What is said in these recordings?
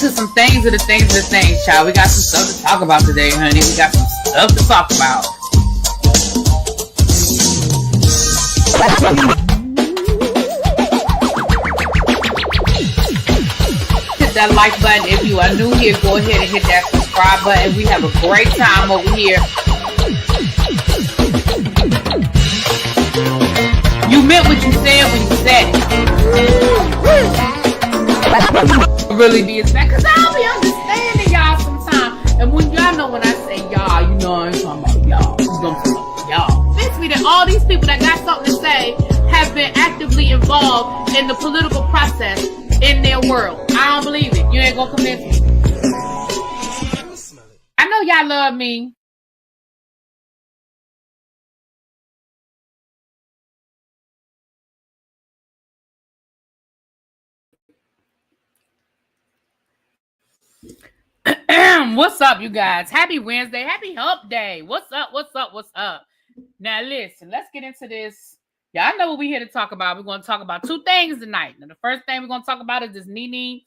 into some things, child. We got some stuff to talk about today, honey. We got some stuff to talk about. Hit that like button. If you are new here, go ahead and hit that subscribe button. We have a great time over here. You meant what you said when you said it. Really be as bad, because I'll be understanding y'all sometimes. And when y'all know when I say y'all, you know I ain't talking about y'all. You know I'm talking about y'all. Convince me that all these people that got something to say have been actively involved in the political process in their world. I don't believe it. You ain't gonna convince me. I know y'all love me. What's up, you guys? Happy Wednesday. Happy Hump Day. What's up? Now, listen, let's get into this. Y'all know what we're here to talk about. We're going to talk about two things tonight. Now, the first thing we're going to talk about is this NeNe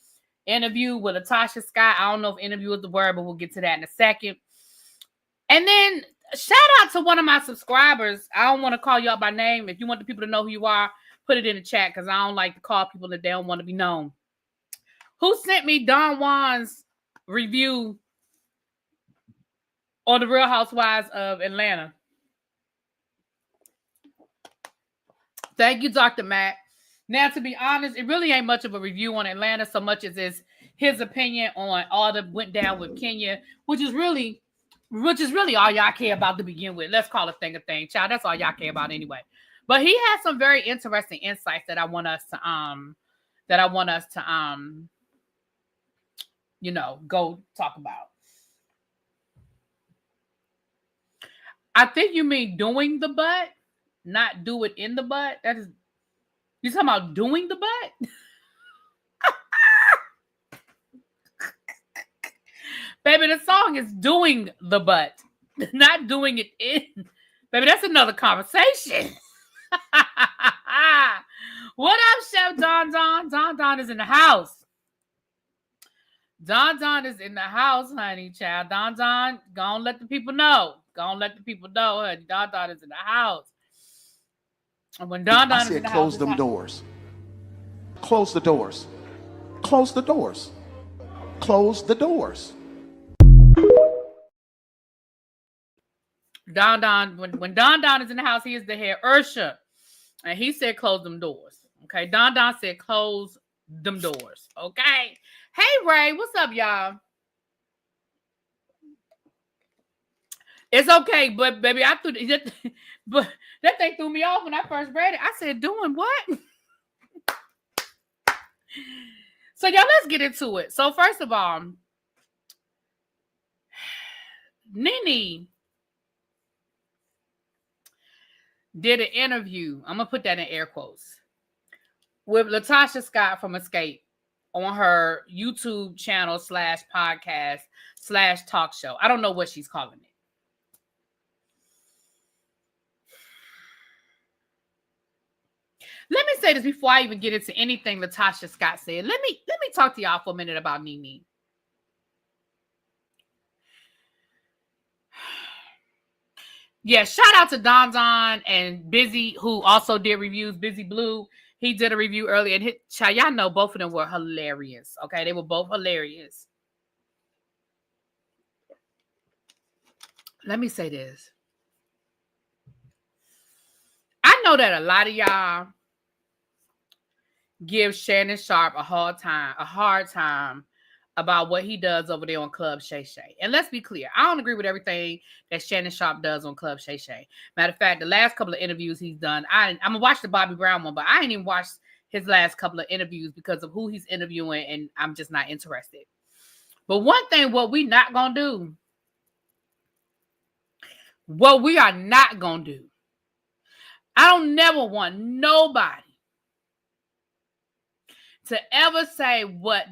interview with LaTosha Scott. I don't know if interview is the word, but we'll get to that in a second. And then, shout out to one of my subscribers. I don't want to call you out by name. If you want the people to know who you are, put it in the chat, because I don't like to call people that they don't want to be known. Who sent me Don Juan's review on the Real Housewives of Atlanta? Thank you, Dr. Matt. Now, to be honest, it really ain't much of a review on Atlanta so much as it's his opinion on all that went down with Kenya, which is really all y'all care about to begin with. Let's call a thing, child. That's all y'all care about anyway. But he has some very interesting insights that I want us to go talk about. I think you mean doing the butt, not do it in the butt. That is, you talking about doing the butt? Baby, the song is doing the butt, not doing it in. Baby, that's another conversation. What up, Chef Don Don? Don Don is in the house. Don Don is in the house, honey, child. Don Don, go on, let the people know. Honey. Don Don is in the house. And when Don Don is in the house, close them doors. Close the doors. Close the doors. Close the doors. Don Don, when Don Don is in the house, he is the head usher. And he said, close them doors. Okay. Don Don said, close them doors. Okay. Hey, Ray. What's up, y'all? It's okay, but baby, but that thing threw me off when I first read it. I said, doing what? So, y'all, let's get into it. So, first of all, NeNe did an interview. I'm going to put that in air quotes with LaTosha Scott from Xscape on her YouTube channel /podcast /talk show. I don't know what she's calling it. Let me say this before I even get into anything LaTosha Scott said. Let me talk to y'all for a minute about NeNe. Yeah, shout out to Don Don and Busy, who also did reviews. Busy Blue, he did a review earlier. And y'all know both of them were hilarious. Okay, they were both hilarious. Let me say this. I know that a lot of y'all give Shannon Sharpe a hard time about what he does over there on Club Shay Shay. And let's be clear, I don't agree with everything that Shannon Sharpe does on Club Shay Shay. Matter of fact, the last couple of interviews he's done, I'm going to watch the Bobby Brown one, but I ain't even watched his last couple of interviews because of who he's interviewing, and I'm just not interested. But one thing, what we are not going to do, I don't never want nobody to ever say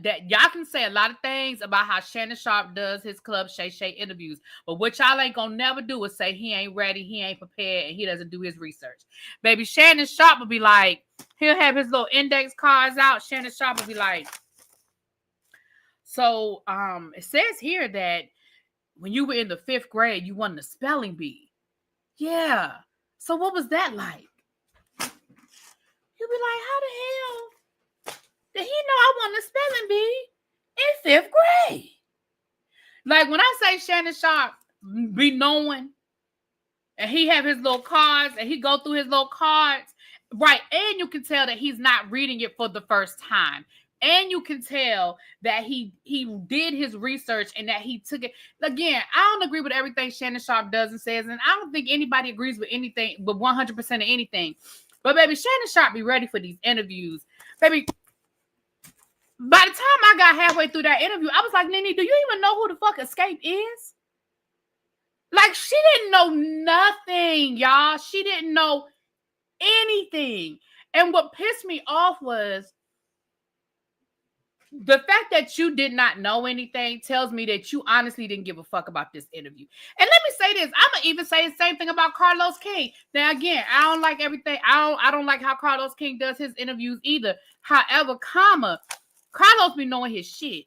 that y'all can say a lot of things about how Shannon Sharpe does his Club Shay Shay interviews, but what y'all ain't gonna never do is say he ain't ready, he ain't prepared, and he doesn't do his research. Baby, Shannon Sharpe will be like, he'll have his little index cards out. Shannon Sharpe will be like, So it says here that when you were in the 5th grade, you won the spelling bee. Yeah. So what was that like? You'll be like, how the hell did he know I won the spelling bee in 5th grade? Like when I say Shannon Sharp be knowing, and he have his little cards, and he go through his little cards, right? And you can tell that he's not reading it for the first time. And you can tell that he did his research and that he took it. Again, I don't agree with everything Shannon Sharp does and says, and I don't think anybody agrees with anything, but 100% of anything. But baby, Shannon Sharp be ready for these interviews. Baby, by the time I got halfway through that interview, I was like, NeNe, do you even know who the fuck Xscape is? Like, she didn't know nothing, y'all. She didn't know anything. And what pissed me off was the fact that you did not know anything tells me that you honestly didn't give a fuck about this interview. And let me say this. I'm going to even say the same thing about Carlos King. Now, again, I don't like everything. I don't like how Carlos King does his interviews either. However, Carlos be knowing his shit.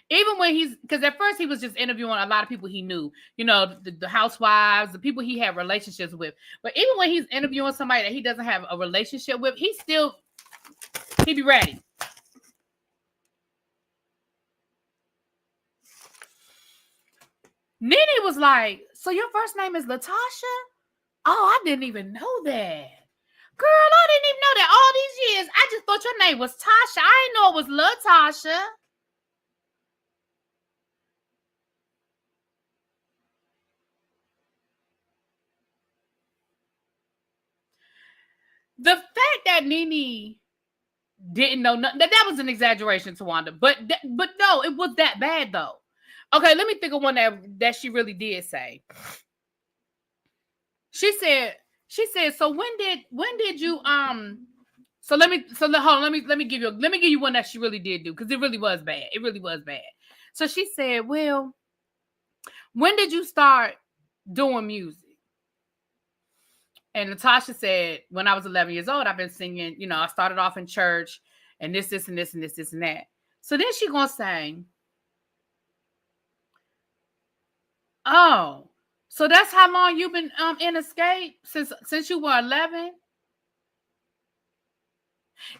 Even when because at first he was just interviewing a lot of people he knew, you know, the housewives, the people he had relationships with. But even when he's interviewing somebody that he doesn't have a relationship with, he be ready. NeNe was like, so your first name is LaTosha? Oh, I didn't even know that. Girl, I didn't even know that all these years. I just thought your name was Tasha. I didn't know it was LaTosha. The fact that NeNe didn't know nothing, that was an exaggeration, Tawanda. But no, it was that bad though. Okay, let me think of one that she really did say. She said, so when did you so let me give you one that she really did do, because it really was bad. It really was bad. So she said, well, when did you start doing music? And Latocha said, when I was 11 years old, I've been singing, you know, I started off in church and this and this and this and that. So then she gonna say, oh, so that's how long you've been in Xscape? Since you were 11?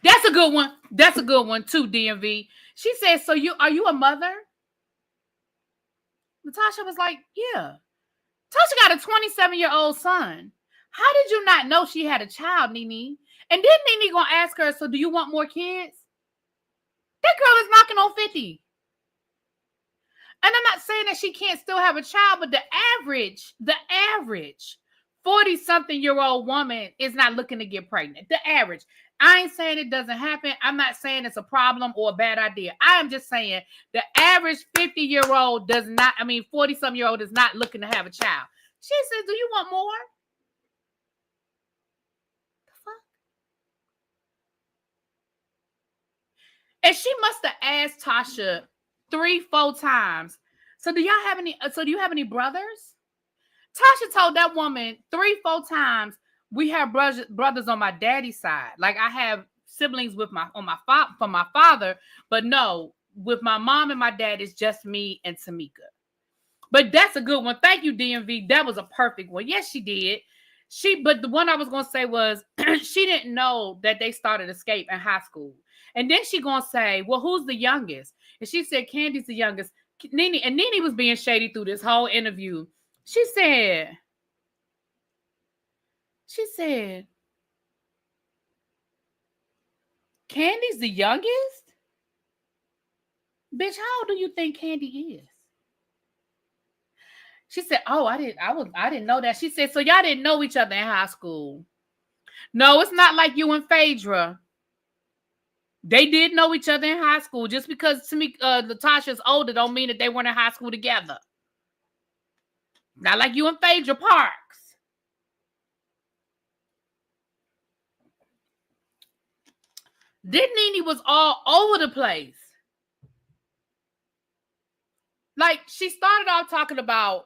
That's a good one. That's a good one too, DMV. She said, so are you a mother? Natasha was like, yeah. Tasha got a 27-year-old son. How did you not know she had a child, NeNe? And then NeNe gonna ask her, so do you want more kids? That girl is knocking on 50. And I'm not saying that she can't still have a child, but the average 40-something-year-old woman is not looking to get pregnant. The average. I ain't saying it doesn't happen. I'm not saying it's a problem or a bad idea. I am just saying the average 50-year-old 40-something-year-old is not looking to have a child. She says, do you want more? The fuck? And she must have asked Tasha 3-4 times. So do you have any brothers? Tasha told that woman 3-4 times, we have brothers on my daddy's side. Like I have siblings from my father, but no, with my mom and my dad, it's just me and Tamika. But that's a good one. Thank you, DMV. That was a perfect one. Yes, she did. But the one I was gonna say was she didn't know that they started Xscape in high school. And then she gonna say, well, who's the youngest? And she said, Candy's the youngest. NeNe was being shady through this whole interview. She said, Candy's the youngest? Bitch, how old do you think Candy is? She said, oh, I didn't know that. She said, so y'all didn't know each other in high school. No, it's not like you and Phaedra. They did know each other in high school. Just because Latasha's older don't mean that they weren't in high school together. Not like you and Phaedra Parks. Then NeNe was all over the place. Like, she started off talking about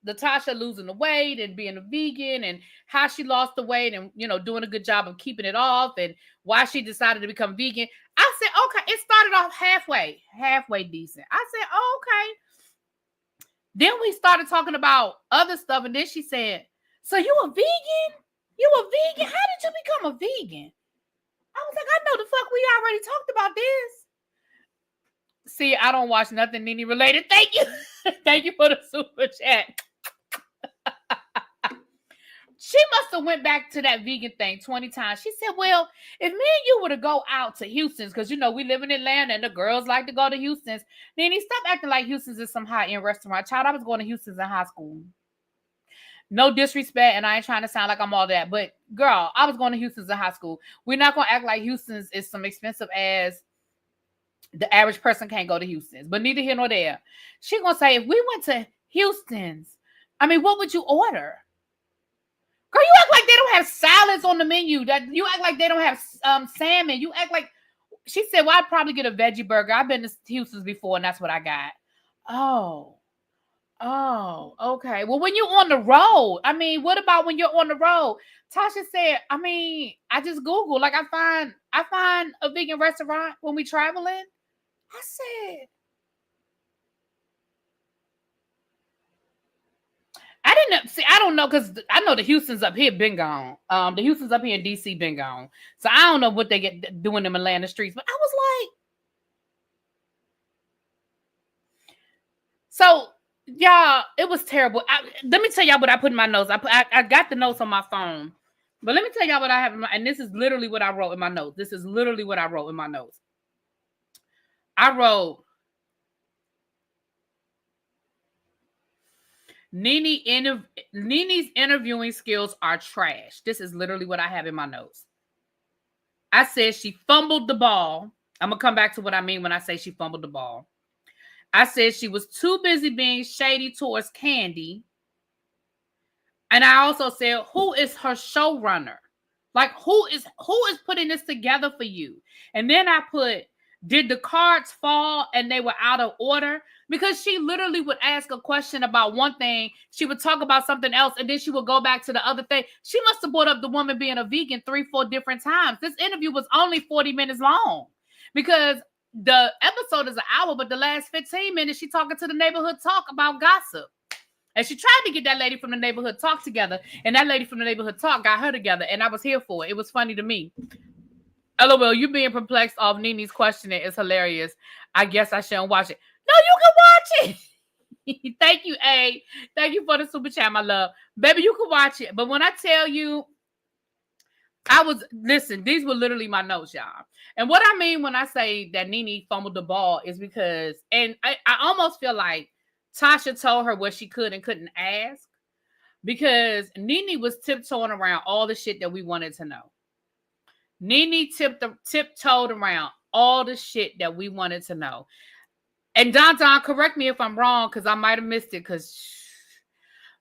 LaTosha losing the weight and being a vegan and how she lost the weight and, doing a good job of keeping it off and why she decided to become vegan. I said, okay, it started off halfway decent. I said, oh, okay. Then we started talking about other stuff. And then she said, so you a vegan? You a vegan? How did you become a vegan? I was like, I know the fuck we already talked about this. See, I don't watch nothing NeNe related. Thank you. Thank you for the super chat. She must have went back to that vegan thing 20 times. She said, well, if me and you were to go out to Houston's, because, we live in Atlanta and the girls like to go to Houston's. NeNe, stop acting like Houston's is some high-end restaurant. Child, I was going to Houston's in high school. No disrespect, and I ain't trying to sound like I'm all that. But, girl, I was going to Houston's in high school. We're not going to act like Houston's is some expensive ass. The average person can't go to Houston's. But neither here nor there. She going to say, if we went to Houston's, what would you order? Girl, you act like they don't have salads on the menu. You act like they don't have salmon. You act like... She said, well, I'd probably get a veggie burger. I've been to Houston's before, and that's what I got. Oh, okay. Well, when you're on the road, what about when you're on the road? Tasha said, I just Google. Like, I find a vegan restaurant when we traveling. I said... I don't know, because I know the Houston's up here been gone. The Houston's up here in DC been gone. So I don't know what they get doing in Atlanta streets. But I was like, so y'all, it was terrible. Let me tell y'all what I put in my notes. I got the notes on my phone. But let me tell y'all what I have in my, and this is literally what I wrote in my notes. This is literally what I wrote in my notes. I wrote, NeNe's interviewing skills are trash. This is literally what I have in my notes. I said she fumbled the ball. I'm going to come back to what I mean when I say she fumbled the ball. I said she was too busy being shady towards Candy. And I also said, who is her showrunner? Like, who is putting this together for you? And then I put, did the cards fall and they were out of order? Because she literally would ask a question about one thing. She would talk about something else. And then she would go back to the other thing. She must have brought up the woman being a vegan 3-4 different times. This interview was only 40 minutes long. Because the episode is an hour. But the last 15 minutes, she talking to the neighborhood talk about gossip. And she tried to get that lady from the neighborhood talk together. And that lady from the neighborhood talk got her together. And I was here for it. It was funny to me. LOL, you being perplexed off NeNe's questioning is hilarious. I guess I shouldn't watch it. No, you can watch it. Thank you, A. Thank you for the super chat, my love. Baby, you can watch it. But when I tell you, listen, these were literally my notes, y'all. And what I mean when I say that NeNe fumbled the ball is because, and I almost feel like Tasha told her what she could and couldn't ask, because NeNe was tiptoeing around all the shit that we wanted to know. NeNe tiptoed around all the shit that we wanted to know. And Don, correct me if I'm wrong, because I might have missed it, because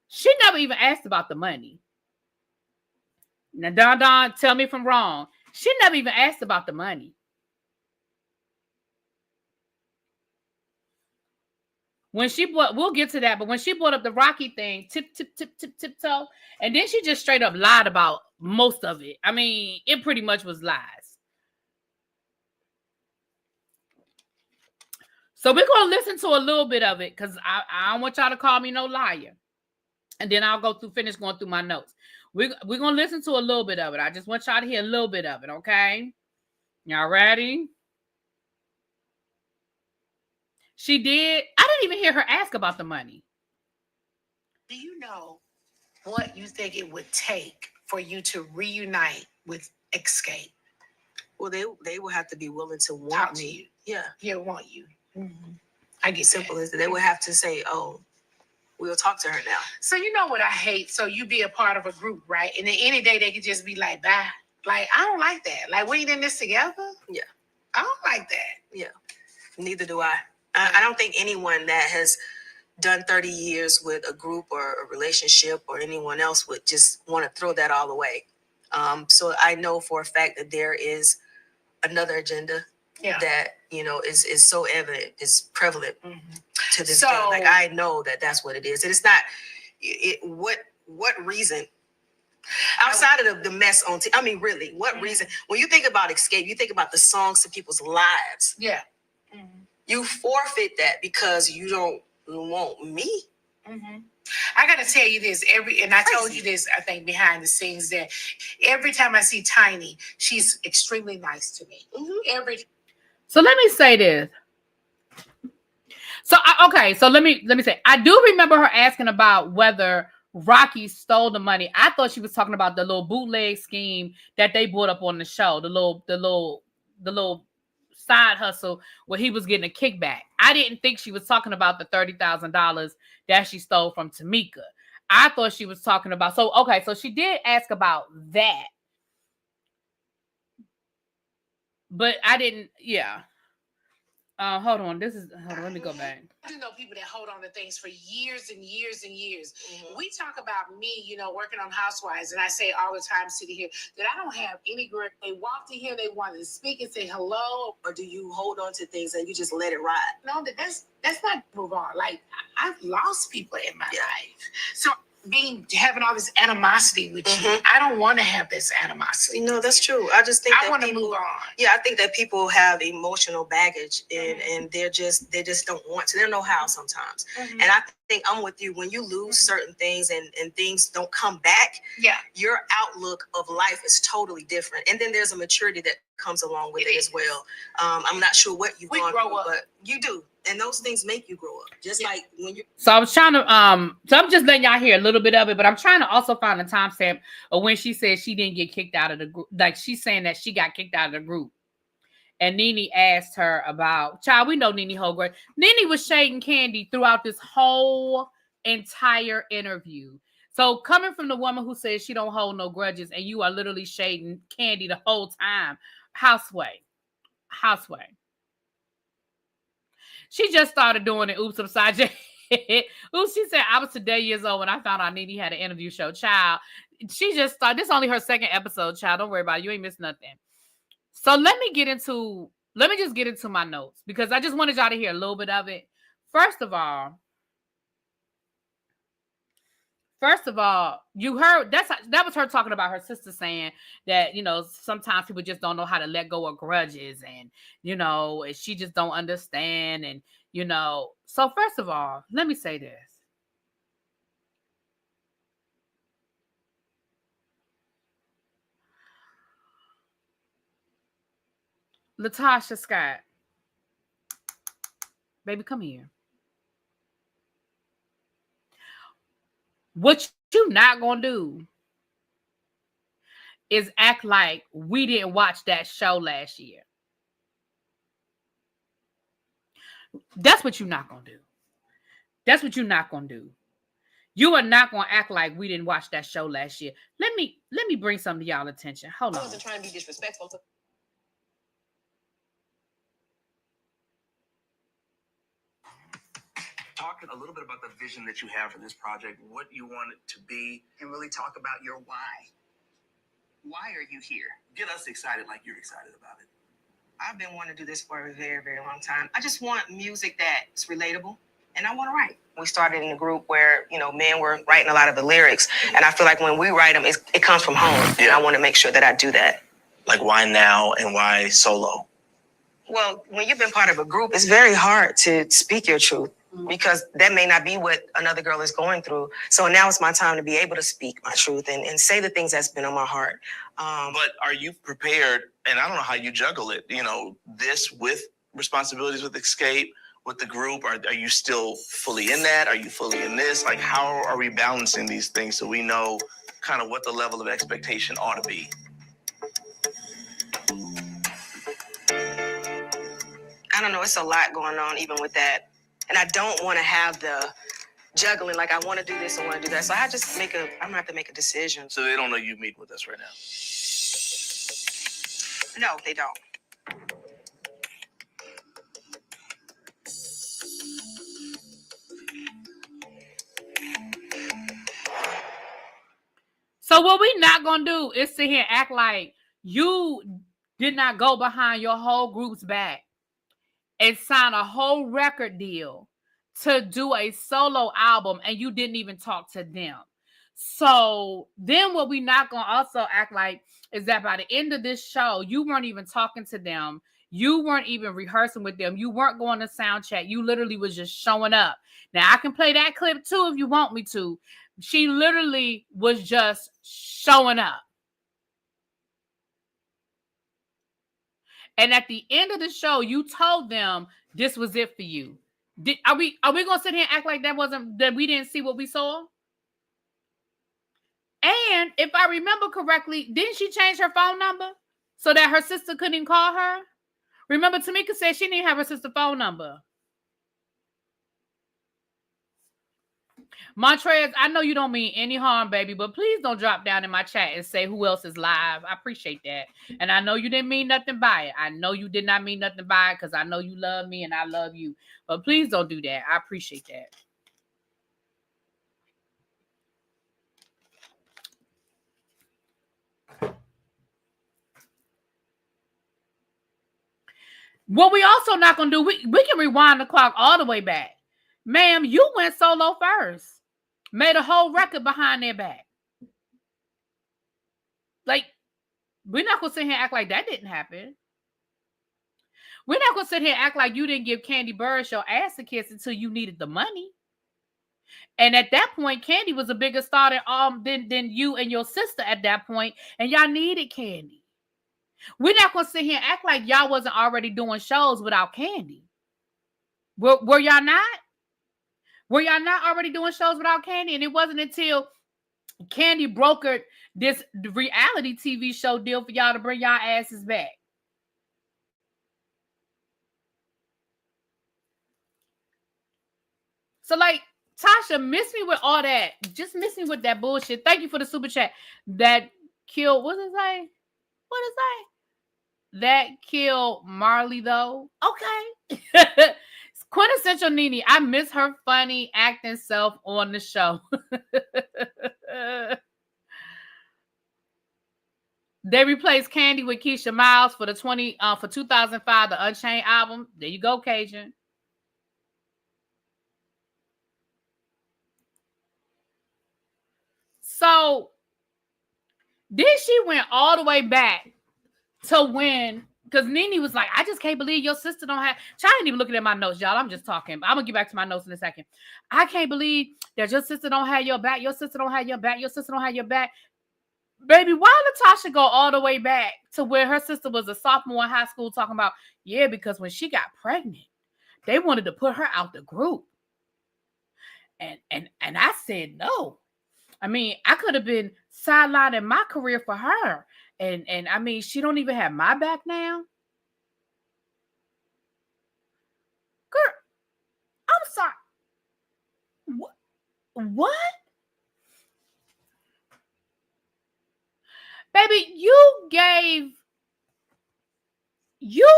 she never even asked about the money. Now, Don, tell me if I'm wrong. She never even asked about the money. When she brought, we'll get to that, but when she brought up the Rocky thing, tiptoe, and then she just straight up lied about most of it. It pretty much was lies. So we're going to listen to a little bit of it, because I don't want y'all to call me no liar. And then I'll finish going through my notes. We're going to listen to a little bit of it. I just want y'all to hear a little bit of it, okay? Y'all ready? She did. I didn't even hear her ask about the money. Do you know what you think it would take for you to reunite with Xscape? Well, they will have to be willing to want Talk me. to you. Yeah. Yeah, want you. Mm-hmm. I get simple as that. They would have to say, "Oh, we'll talk to her now." So you know what I hate? So you be a part of a group, right? And then any day they could just be like, "Bye." Like, I don't like that. Like, we in this together? Yeah. I don't like that. Yeah. Neither do I. I don't think anyone that has done 30 years with a group or a relationship or anyone else would just want to throw that all away. So I know for a fact that there is another agenda that, is so evident, is prevalent to this day. Like, I know that that's what it is. And it's not, What reason? Outside of the mess on I mean, really, what reason? When you think about Xscape, you think about the songs to people's lives. Yeah. You forfeit that because you don't want me. I gotta tell you this, and I told you this, I think, behind the scenes, that every time I see Tiny, she's extremely nice to me. So let me say this. So so let me say, I do remember her asking about whether Rocky stole the money. I thought she was talking about the little bootleg scheme that they brought up on the show, the little side hustle where he was getting a kickback. I didn't think she was talking about the $30,000 that she stole from Tamika. I thought she was talking about, so she did ask about that. But I didn't, hold on, let me go back. I do know people that hold on to things for years and years and years. We talk about me, working on Housewives, and I say all the time sitting here that I don't have any girl. They walked in here, they wanted to speak and say hello. Or do you hold on to things and you just let it ride? No, that's not move on. Like, I've lost people in my life. So having all this animosity with you, I don't want to have this animosity. No, that's true. I just think I want to move on. Yeah, I think that people have emotional baggage and they just don't want to. They don't know how sometimes. And I think I'm with you. When you lose certain things and things don't come back, your outlook of life is totally different. And then there's a maturity that comes along with it as well. I'm not sure what you've gone through, but you do. And those things make you grow up. Just like when you. So I was trying to, so I'm just letting y'all hear a little bit of it, but I'm trying to also find a timestamp of when she said she didn't get kicked out of the group. Like, she's saying that she got kicked out of the group. And NeNe asked her about, child, we know NeNe Holgren. NeNe was shading Kandi throughout this whole entire interview. So coming from the woman who says she don't hold no grudges, and you are literally shading Kandi the whole time. Houseway. She just started doing it. Oops, upside down. Oops, she said, I was today years old when I found out NeNe had an interview show. Child, she just started. This is only her second episode, child. Don't worry about it. You ain't missed nothing. So let me just get into my notes, because I just wanted y'all to hear a little bit of it. First of all, you heard that was her talking about her sister saying that, sometimes people just don't know how to let go of grudges, and she just don't understand, and so first of all, let me say this. LaTosha Scott, baby, come here. What you not gonna do is act like we didn't watch that show last year. That's what you're not gonna do. You are not gonna act like we didn't watch that show last year. Let me bring something to y'all attention. Hold on. I wasn't trying to be disrespectful. Talk a little bit about the vision that you have for this project, what you want it to be, and really talk about your why. Why are you here? Get us excited like you're excited about it. I've been wanting to do this for a very, very long time. I just want music that's relatable, and I want to write. We started in a group where, men were writing a lot of the lyrics, and I feel like when we write them, it comes from home, and I want to make sure that I do that. Like, why now and why solo? Well, when you've been part of a group, it's very hard to speak your truth, because that may not be what another girl is going through. So now it's my time to be able to speak my truth and say the things that's been on my heart. But are you prepared? And I don't know how you juggle it, this with responsibilities with Xscape, with the group. Are you still fully in that? Are you fully in this? Like, how are we balancing these things so we know kind of what the level of expectation ought to be? I don't know. It's a lot going on even with that. And I don't want to have the juggling, like I want to do this and want to do that. So I'm going to have to make a decision. So they don't know you meet with us right now? No, they don't. So what we not gonna do is sit here and act like you did not go behind your whole group's back and sign a whole record deal to do a solo album and you didn't even talk to them. So then what we not going to also act like is that by the end of this show, you weren't even talking to them. You weren't even rehearsing with them. You weren't going to sound check. You literally was just showing up. Now, I can play that clip too if you want me to. She literally was just showing up. And at the end of the show, you told them this was it for you. Are we gonna sit here and act like that we didn't see what we saw? And if I remember correctly, didn't she change her phone number so that her sister couldn't even call her? Remember, Tamika said she didn't have her sister's phone number. Montrez, I know you don't mean any harm, baby, but please don't drop down in my chat and say who else is live. I appreciate that. And I know you didn't mean nothing by it. I know you did not mean nothing by it because I know you love me and I love you. But please don't do that. I appreciate that. What we also not going to do, we can rewind the clock all the way back. Ma'am, you went solo first. Made a whole record behind their back. Like, we're not going to sit here and act like that didn't happen. We're not going to sit here and act like you didn't give Candy Burris your ass a kiss until you needed the money. And at that point, Candy was a bigger star than you and your sister at that point, and y'all needed Candy. We're not going to sit here and act like y'all wasn't already doing shows without Candy. Were y'all not? Were y'all not already doing shows without Candy? And it wasn't until Candy brokered this reality TV show deal for y'all to bring y'all asses back. So, like, Tasha, miss me with all that. Just miss me with that bullshit. Thank you for the super chat. That killed, what does it say? What does it say? That killed Marley, though. Okay. Quintessential NeNe. I miss her funny acting self on the show. They replaced Candy with Keisha Miles for the 2005 the Unchained album. There you go, Cajun. So then she went all the way back to when, because NeNe was like, I just can't believe your sister don't have, I ain't even looking at my notes, y'all. I'm just talking. I'm going to get back to my notes in a second. I can't believe that your sister don't have your back. Your sister don't have your back. Your sister don't have your back. Baby, why LaTosha go all the way back to where her sister was a sophomore in high school talking about, yeah, because when she got pregnant, they wanted to put her out the group. And I said no. I mean, I could have been sidelining my career for her. And I mean, she don't even have my back now. Girl, I'm sorry. What? Baby, you gave your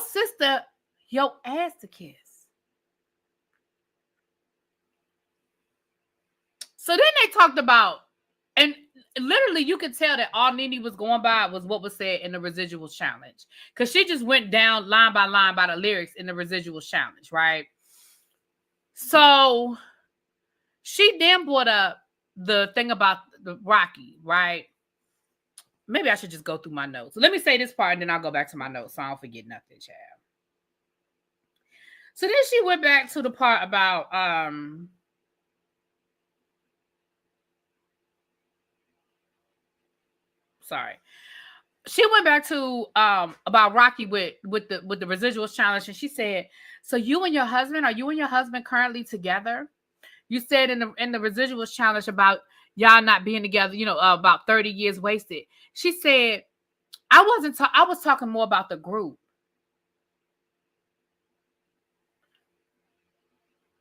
sister your ass to kiss. So then they talked about, and literally you could tell that all NeNe was going by was what was said in the Residuals challenge. Because she just went down line by line by the lyrics in the Residuals challenge, right? So she then brought up the thing about the Rocky, right? Maybe I should just go through my notes. So let me say this part and then I'll go back to my notes so I don't forget nothing, child. So then she went back to the part about she went back to about Rocky with the Residuals challenge, and she said, so are you and your husband currently together? You said in the Residuals challenge about y'all not being together, about 30 years wasted. She said, I was talking more about the group.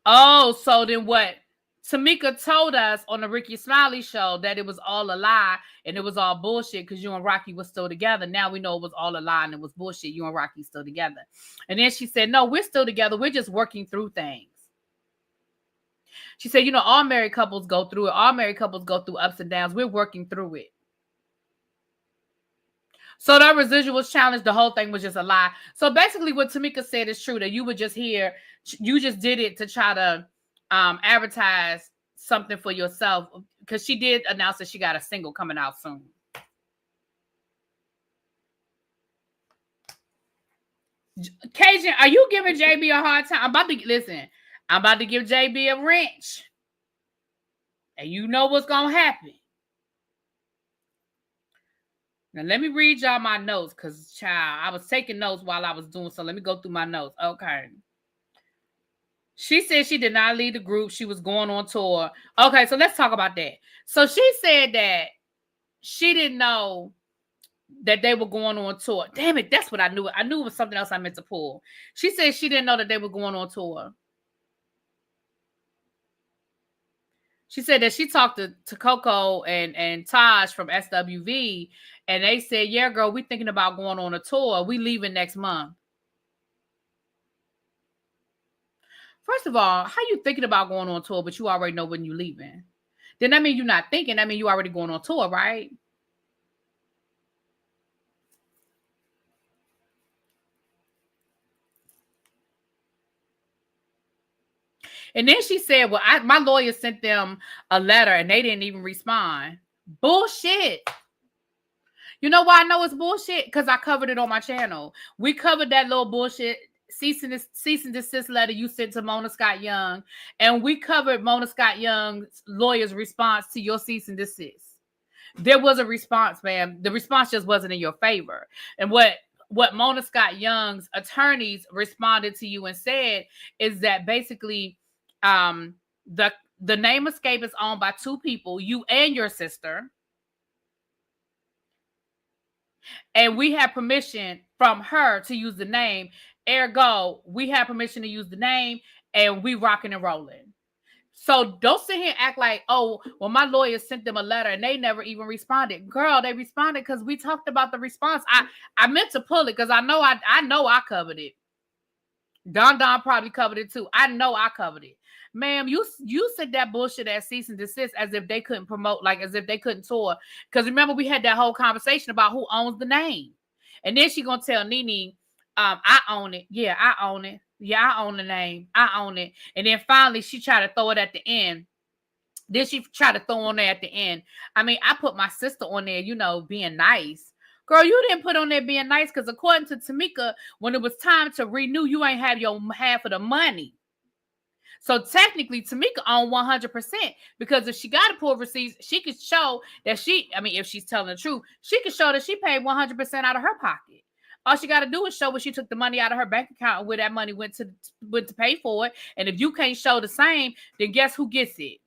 Oh, so then what? Tamika told us on the Ricky Smiley show that it was all a lie and it was all bullshit because you and Rocky were still together. Now we know it was all a lie and it was bullshit. You and Rocky still together. And then she said, no, we're still together. We're just working through things. She said, all married couples go through it. All married couples go through ups and downs. We're working through it. So the Residuals challenge, the whole thing was just a lie. So basically what Tamika said is true, that you were just here, you just did it to try to advertise something for yourself, because she did announce that she got a single coming out soon. Cajun, are you giving JB a hard time? I'm about to give JB a wrench. And you know what's going to happen. Now, let me read y'all my notes, because, child, I was taking notes while I was doing, so let me go through my notes. Okay. She said she did not lead the group. She was going on tour. Okay, so let's talk about that. So she said that she didn't know that they were going on tour. Damn it, that's what I knew. I knew it was something else I meant to pull. She said she didn't know that they were going on tour. She said that she talked to Coco and Taj from SWV, and they said, yeah, girl, we thinking about going on a tour. We leaving next month. First of all, how you thinking about going on tour, but you already know when you're leaving? Then that mean you're not thinking. That mean you already going on tour, right? And then she said, well, my lawyer sent them a letter and they didn't even respond. Bullshit. You know why I know it's bullshit? Because I covered it on my channel. We covered that little bullshit cease and desist letter you sent to Mona Scott Young. And we covered Mona Scott Young's lawyer's response to your cease and desist. There was a response, ma'am. The response just wasn't in your favor. And what Mona Scott Young's attorneys responded to you and said is that basically the name Xscape is owned by two people, you and your sister. And we have permission from her to use the name. Ergo, we have permission to use the name, and we rocking and rolling. So don't sit here and act like, oh, well, my lawyer sent them a letter and they never even responded. Girl, they responded because we talked about the response. I meant to pull it because I know I covered it. Don probably covered it too. I know I covered it. Ma'am, you said that bullshit at cease and desist as if they couldn't promote, like as if they couldn't tour. Because remember, we had that whole conversation about who owns the name. And then she gonna tell NeNe, I own it. Yeah, I own it. Yeah, I own the name. I own it. And then finally she tried to throw it at the end. Then she tried to throw on there at the end. I mean, I put my sister on there, you know, being nice. Girl, you didn't put on there being nice because according to Tamika, when it was time to renew, you ain't have your half of the money. So technically, Tamika owned 100% because if she got to pull receipts, she could show that if she's telling the truth, she could show that she paid 100% out of her pocket. All she got to do is show where she took the money out of her bank account and where that money went to pay for it. And if you can't show the same, then guess who gets it?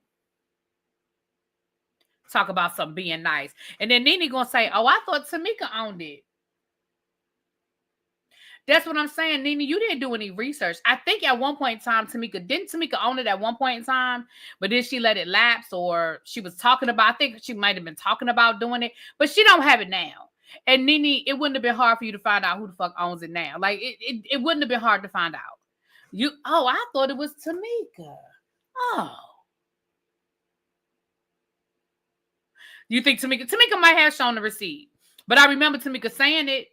Talk about something being nice. And then NeNe gonna say, oh, I thought Tamika owned it. That's what I'm saying, NeNe. You didn't do any research. I think at one point in time, didn't Tamika own it at one point in time, but then she let it lapse, or she was talking about, I think she might have been talking about doing it, but she don't have it now. And NeNe, it wouldn't have been hard for you to find out who the fuck owns it now. Like it wouldn't have been hard to find out. I thought it was Tamika. Oh. You think Tamika might have shown the receipt, but I remember Tamika saying it.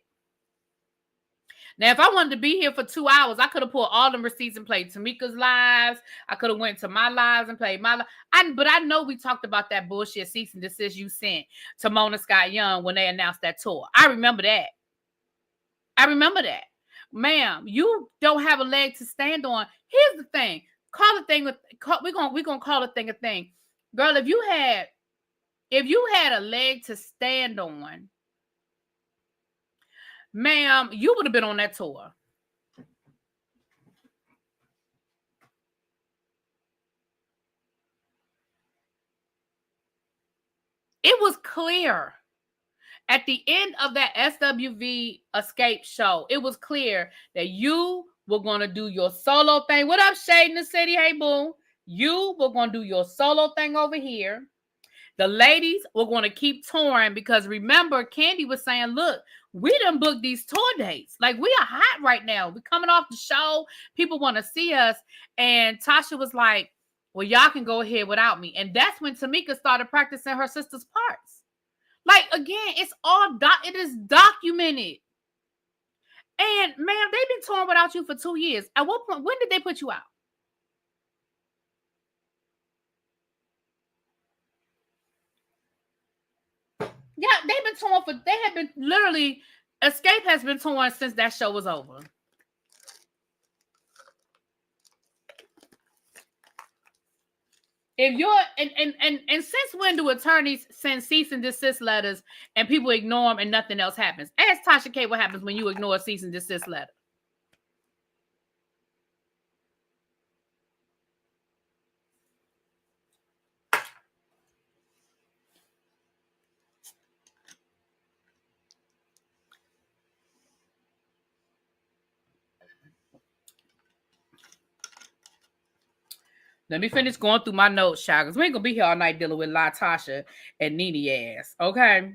Now, if I wanted to be here for 2 hours, I could have pulled all them receipts and played Tamika's lives. I could have went to my lives and played my lives. But I know we talked about that bullshit cease and desist you sent to Mona Scott Young when they announced that tour. I remember that. Ma'am, you don't have a leg to stand on. Here's the thing. We're gonna call a thing a thing. Girl, if you had a leg to stand on, ma'am, you would have been on that tour. It was clear at the end of that SWV Xscape show. It was clear that you were going to do your solo thing. What up, Shade in the City? Hey, boo. You were going to do your solo thing over here. The ladies were going to keep touring because remember, Candy was saying, look, we done booked these tour dates. Like, we are hot right now. We're coming off the show. People want to see us. And Tasha was like, well, y'all can go ahead without me. And that's when Tamika started practicing her sister's parts. Like, again, it's all it is documented. And ma'am, they've been touring without you for 2 years. At what point, when did they put you out? Yeah, they've been touring they have been literally, Xscape has been touring since that show was over. If you're and since when do attorneys send cease and desist letters and people ignore them and nothing else happens? Ask Tasha K what happens when you ignore a cease and desist letter. Let me finish going through my notes, child, because we ain't gonna be here all night dealing with LaTosha and NeNe ass. Okay.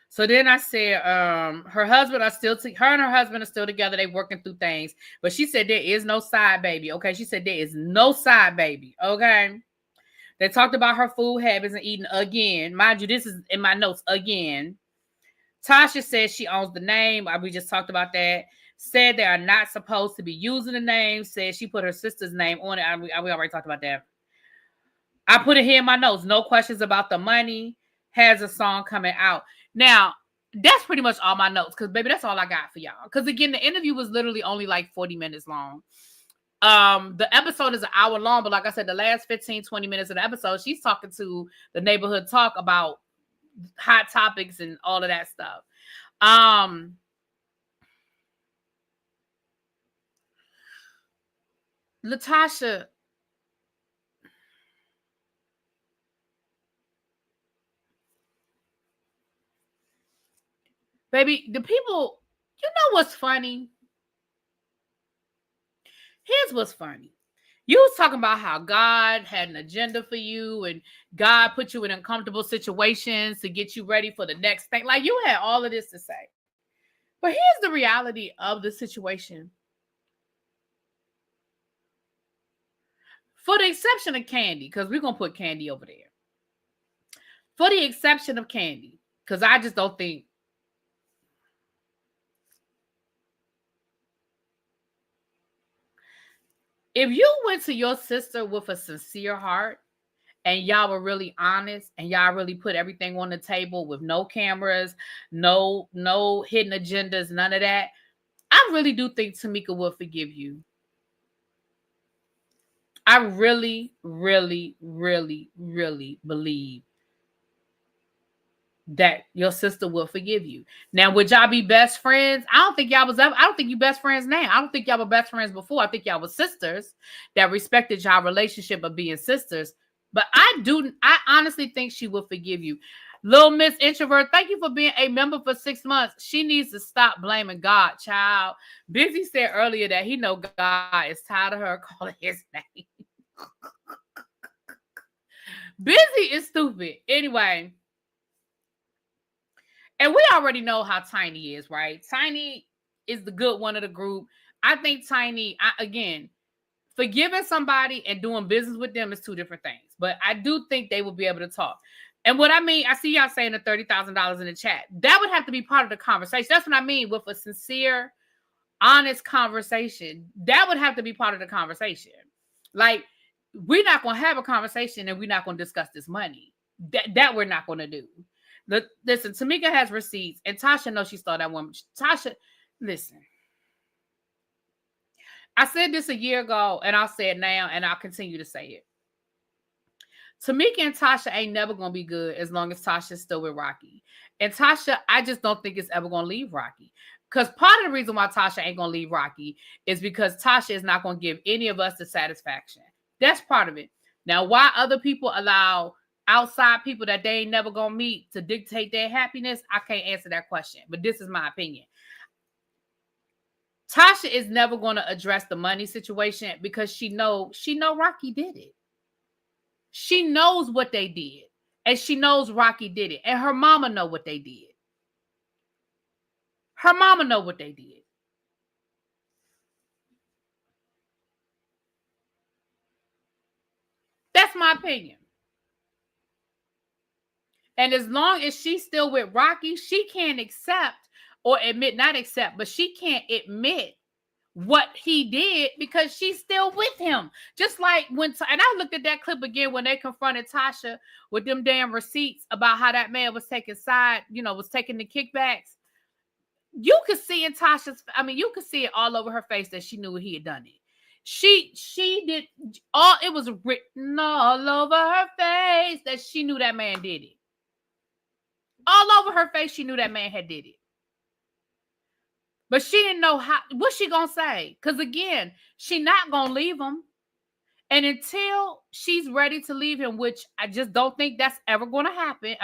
So then I said, her husband are still, her and her husband are still together. They working through things. But she said there is no side baby. Okay. She said there is no side baby. Okay. They talked about her food habits and eating again. Mind you, this is in my notes again. Tasha says she owns the name. We just talked about that. Said they are not supposed to be using the name. Said she put her sister's name on it. We already talked about that. I put it here in my notes. No questions about the money. Has a song coming out. Now, that's pretty much all my notes. Because, baby, that's all I got for y'all. Because, again, the interview was literally only like 40 minutes long. The episode is an hour long. But like I said, the last 15, 20 minutes of the episode, she's talking to the neighborhood talk about hot topics and all of that stuff. LaTosha, baby, the people, you know what's funny? Here's what's funny. You was talking about how God had an agenda for you and God put you in uncomfortable situations to get you ready for the next thing. Like, you had all of this to say. But here's the reality of the situation. For the exception of Candy, because we're going to put Candy over there. For the exception of Candy, because I just don't think. If you went to your sister with a sincere heart and y'all were really honest and y'all really put everything on the table with no cameras, no hidden agendas, none of that, I really do think Tamika will forgive you. I really, really, really, really believe that your sister will forgive you. Now, would y'all be best friends? I don't think you best friends now. I don't think y'all were best friends before. I think y'all were sisters that respected y'all relationship of being sisters. But I honestly think she will forgive you. Little Miss Introvert, thank you for being a member for 6 months. She needs to stop blaming God, child. Busy said earlier that he know God is tired of her calling his name. Busy is stupid. Anyway. And we already know how Tiny is, right? Tiny is the good one of the group. I think Tiny, again, forgiving somebody and doing business with them is two different things. But I do think they will be able to talk. And what I mean, I see y'all saying the $30,000 in the chat. That would have to be part of the conversation. That's what I mean with a sincere, honest conversation. That would have to be part of the conversation. Like, we're not going to have a conversation and we're not going to discuss this money. That we're not going to do. Listen, Tamika has receipts, and Tasha knows she stole that woman. Tasha, listen. I said this a year ago, and I'll say it now, and I'll continue to say it. Tamika and Tasha ain't never going to be good as long as Tasha's still with Rocky. And Tasha, I just don't think it's ever going to leave Rocky. Because part of the reason why Tasha ain't going to leave Rocky is because Tasha is not going to give any of us the satisfaction. That's part of it. Now, why other people allow outside people that they ain't never gonna meet to dictate their happiness, I can't answer that question. But this is my opinion. Tasha is never gonna address the money situation because she know Rocky did it. She knows what they did, and she knows Rocky did it, and her mama know what they did. Her mama know what they did. That's my opinion. And as long as she's still with Rocky, she can't accept or admit, not accept, but she can't admit what he did because she's still with him. Just like when, and I looked at that clip again when they confronted Tasha with them damn receipts about how that man was taking was taking the kickbacks. You could see in Tasha's, you could see it all over her face that she knew he had done it. She did all, it was written all over her face that she knew that man did it. All over her face, she knew that man had did it. But she didn't know what's she gonna say? Because again, she not gonna leave him. And until she's ready to leave him, which I just don't think that's ever gonna happen.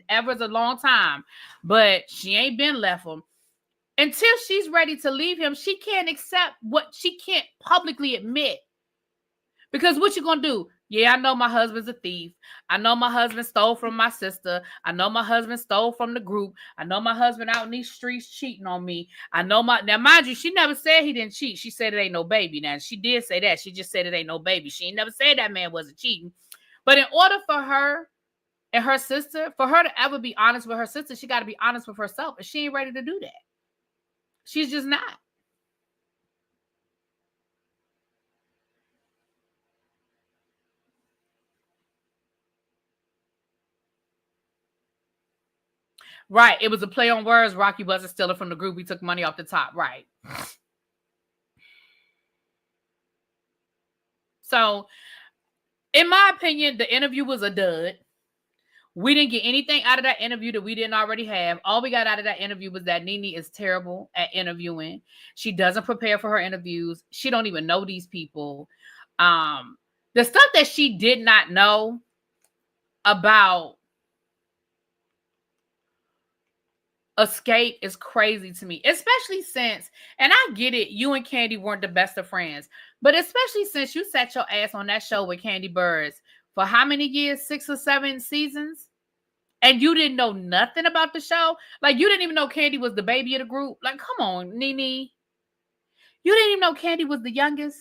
Ever is a long time, but she ain't been left him. Until she's ready to leave him, she can't accept what she can't publicly admit. Because what you gonna do? Yeah, I know my husband's a thief. I know my husband stole from my sister. I know my husband stole from the group. I know my husband out in these streets cheating on me. Now mind you, she never said he didn't cheat. She said it ain't no baby. Now, she did say that. She just said it ain't no baby. She ain't never said that man wasn't cheating. But in order for her and her sister, for her to ever be honest with her sister, she got to be honest with herself. And she ain't ready to do that. She's just not. Right. It was a play on words. Rocky wasn't stealing from the group. He took money off the top. Right. So, in my opinion, the interview was a dud. We didn't get anything out of that interview that we didn't already have. All we got out of that interview was that NeNe is terrible at interviewing. She doesn't prepare for her interviews. She don't even know these people. The stuff that she did not know about Xscape is crazy to me, especially since, and I get it, you and Kandi weren't the best of friends, but especially since you sat your ass on that show with Kandi Burruss for how many years? 6 or 7 seasons? And you didn't know nothing about the show? Like, you didn't even know Kandi was the baby of the group? Like, come on, NeNe. You didn't even know Kandi was the youngest?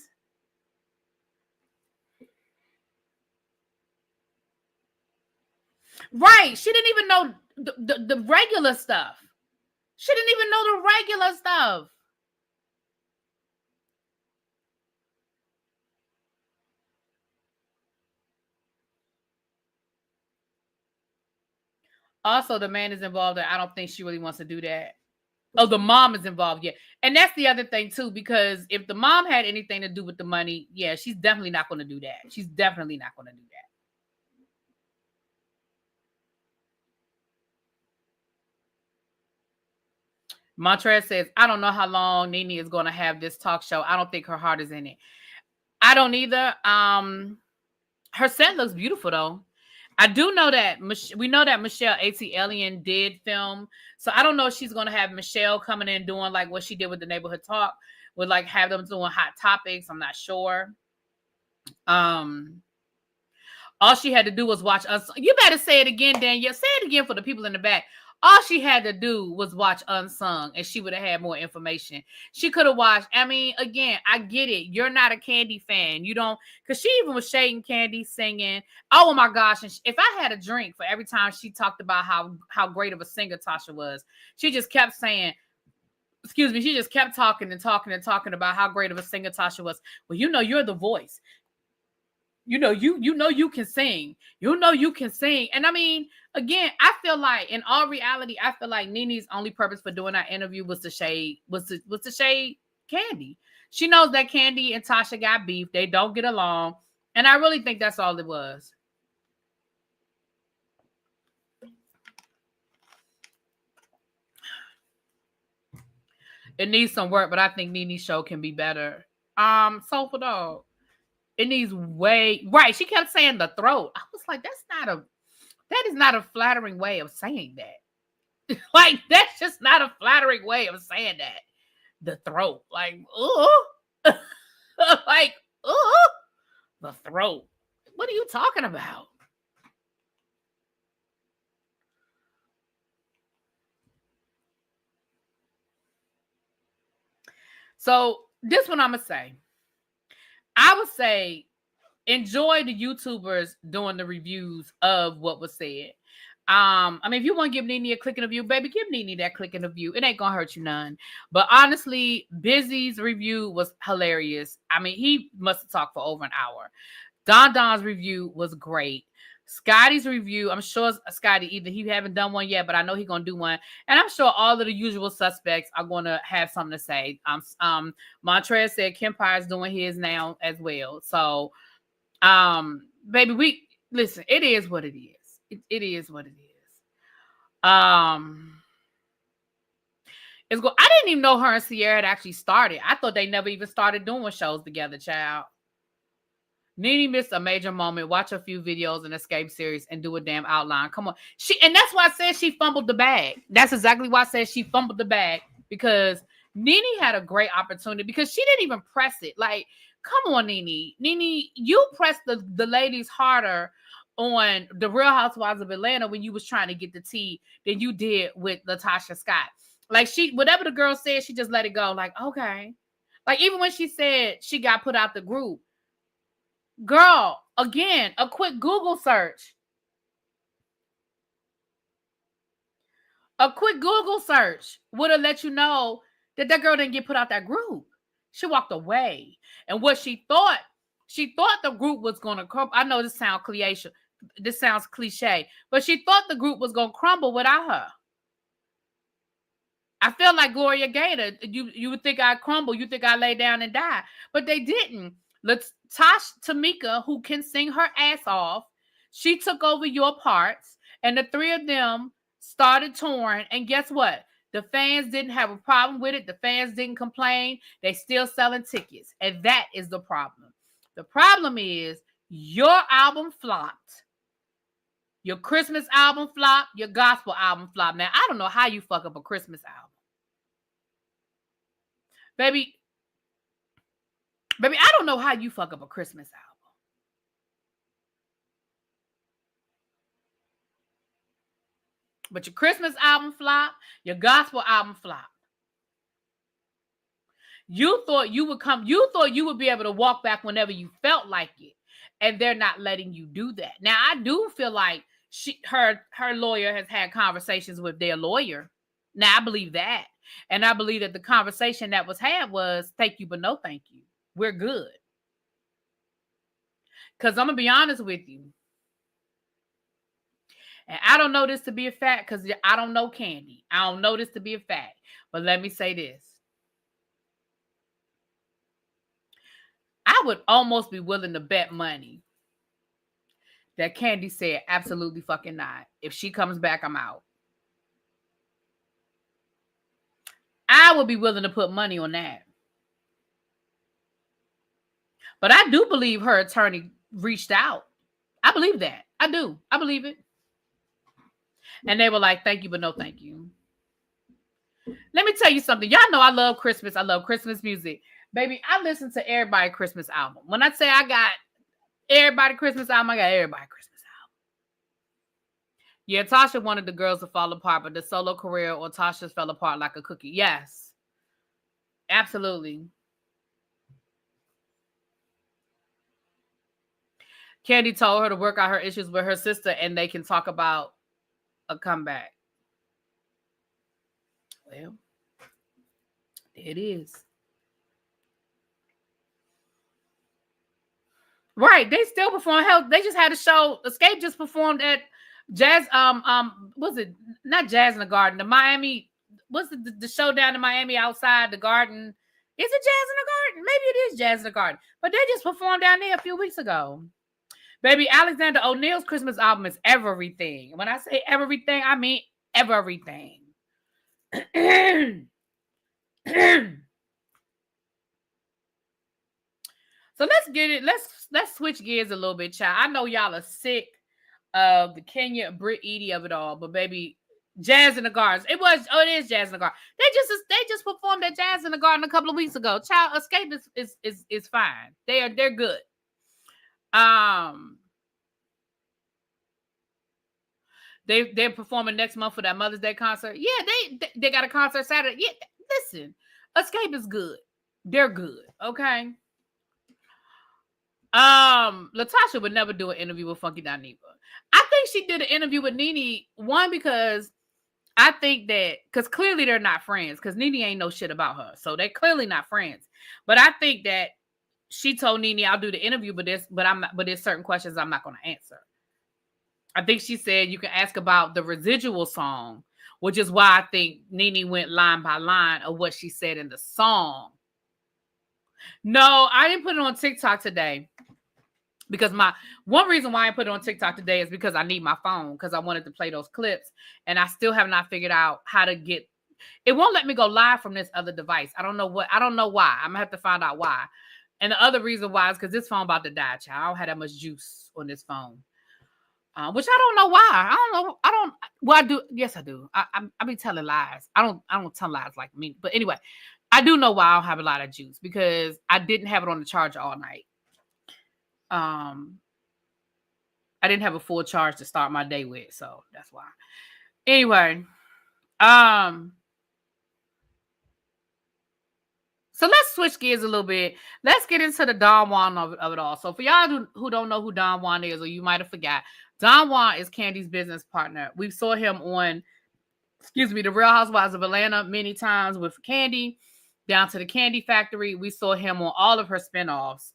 Right. She didn't even know the regular stuff. She didn't even know the regular stuff. Also, the man is involved, and I don't think she really wants to do that. Oh, the mom is involved, yeah. And that's the other thing, too, because if the mom had anything to do with the money, yeah, she's definitely not going to do that. She's definitely not going to do that. Montrez says, I don't know how long NeNe is going to have this talk show. I don't think her heart is in it. I don't either. Her set looks beautiful, though. I do know that we know that Michelle A.T. Alien did film. So I don't know if she's going to have Michelle coming in doing like what she did with the Neighborhood Talk, would like have them doing hot topics. I'm not sure. All she had to do was watch us. You better say it again, Danielle. Say it again for the people in the back. All she had to do was watch Unsung, and she would have had more information. She could have watched. Again, I get it. You're not a Kandi fan. You don't, because she even was shading Kandi singing. Oh my gosh! And if I had a drink for every time she talked about how great of a singer Tasha was, she just kept saying, "Excuse me." She just kept talking and talking and talking about how great of a singer Tasha was. Well, you're the voice. You can sing. You can sing. And again, I feel like in all reality, I feel like NeNe's only purpose for doing that interview was to shade Kandi. She knows that Kandi and Tasha got beef. They don't get along. And I really think that's all it was. It needs some work, but I think NeNe's show can be better. Soulful Dog. It needs way right. She kept saying the throat. I was like, that is not a flattering way of saying that. Like, that's just not a flattering way of saying that. The throat. Like, like, the throat. What are you talking about? So this one I'm gonna say. I would say enjoy the YouTubers doing the reviews of what was said. I mean, if you want to give NeNe a click and a view, baby, give NeNe that click and a view. It ain't gonna hurt you none. But honestly, Busy's review was hilarious. I mean, he must have talked for over an hour. Don Don's review was great. Scotty's review, I'm sure Scotty, either he haven't done one yet, but I know he's gonna do one. And I'm sure all of the usual suspects are gonna have something to say. Montrez said Kempire is doing his now as well. So baby, we listen, it is what it is. It is what it is. It's I didn't even know her and Sierra had actually started. I thought they never even started doing shows together, child. NeNe missed a major moment. Watch a few videos in Xscape series and do a damn outline. Come on. And that's why I said she fumbled the bag. That's exactly why I said she fumbled the bag, because NeNe had a great opportunity because she didn't even press it. Like, come on, NeNe. NeNe, you pressed the ladies harder on the Real Housewives of Atlanta when you was trying to get the tea than you did with LaTosha Scott. Like, whatever the girl said, she just let it go. Like, okay. Like, even when she said she got put out the group, girl, again, a quick Google search. A quick Google search would have let you know that girl didn't get put out that group. She walked away. And what she thought the group was going to crumble. I know this sounds cliche, but she thought the group was going to crumble without her. I feel like Gloria Gaynor. You would think I'd crumble. You think I'd lay down and die. But they didn't. Tamika, who can sing her ass off, she took over your parts, and the three of them started touring. And guess what? The fans didn't have a problem with it. The fans didn't complain. They still selling tickets. And that is the problem. The problem is your album flopped. Your Christmas album flopped. Your gospel album flopped. Now, I don't know how you fuck up a Christmas album. Baby, I don't know how you fuck up a Christmas album. But your Christmas album flopped. Your gospel album flopped. You thought you would be able to walk back whenever you felt like it. And they're not letting you do that. Now, I do feel like her lawyer has had conversations with their lawyer. Now, I believe that. And I believe that the conversation that was had was, thank you, but no thank you. We're good. Because I'm going to be honest with you. And I don't know this to be a fact because I don't know Candy. I don't know this to be a fact. But let me say this. I would almost be willing to bet money that Candy said absolutely fucking not. If she comes back, I'm out. I would be willing to put money on that. But I do believe her attorney reached out. I believe that. I do. I believe it. And they were like, thank you, but no thank you. Let me tell you something. Y'all know I love Christmas. I love Christmas music. Baby, I listen to everybody Christmas album. When I say I got everybody Christmas album, I got everybody Christmas album. Yeah, Tasha wanted the girls to fall apart, but the solo career or Tasha's fell apart like a cookie. Yes. Absolutely. Candy told her to work out her issues with her sister and they can talk about a comeback. Well, it is. Right. They still perform. Hell, they just had a show. Xscape just performed at Jazz. Was it not Jazz in the Garden? The Miami. What's the show down in Miami outside the Garden? Is it Jazz in the Garden? Maybe it is Jazz in the Garden. But they just performed down there a few weeks ago. Baby, Alexander O'Neal's Christmas album is everything. When I say everything, I mean everything. So let's get it. Let's switch gears a little bit, child. I know y'all are sick of the Kenya Brit Edie of it all, but baby, Jazz in the Garden. It is Jazz in the Garden. They just performed at Jazz in the Garden a couple of weeks ago. Child, Xscape is fine. They're good. They're performing next month for that Mother's Day concert. Yeah, they got a concert Saturday. Yeah, listen, Xscape is good. They're good. Okay. LaTosha would never do an interview with Funky Dineva. I think she did an interview with NeNe, one, because I think that, because clearly they're not friends, because NeNe ain't no shit about her. So they're clearly not friends. But I think that she told NeNe, I'll do the interview, but there's certain questions I'm not going to answer. I think she said you can ask about the Residual song, which is why I think NeNe went line by line of what she said in the song. No, I didn't put it on TikTok today. Because one reason why I put it on TikTok today is because I need my phone, because I wanted to play those clips, and I still have not figured out how to get it. Won't let me go live from this other device. I don't know why. I'm gonna have to find out why. And the other reason why is because this phone about to die, child. I don't have that much juice on this phone, which I don't know why. I don't know. Well, I do. Yes, I do. I be telling lies. I don't tell lies like me. But anyway, I do know why I don't have a lot of juice, because I didn't have it on the charger all night. I didn't have a full charge to start my day with, so that's why. Anyway, so let's switch gears a little bit. Let's get into the Don Juan of it all. So for y'all who don't know who Don Juan is, or you might have forgot, Don Juan is Candy's business partner. We saw him on, the Real Housewives of Atlanta many times with Candy, down to the Candy Factory. We saw him on all of her spinoffs.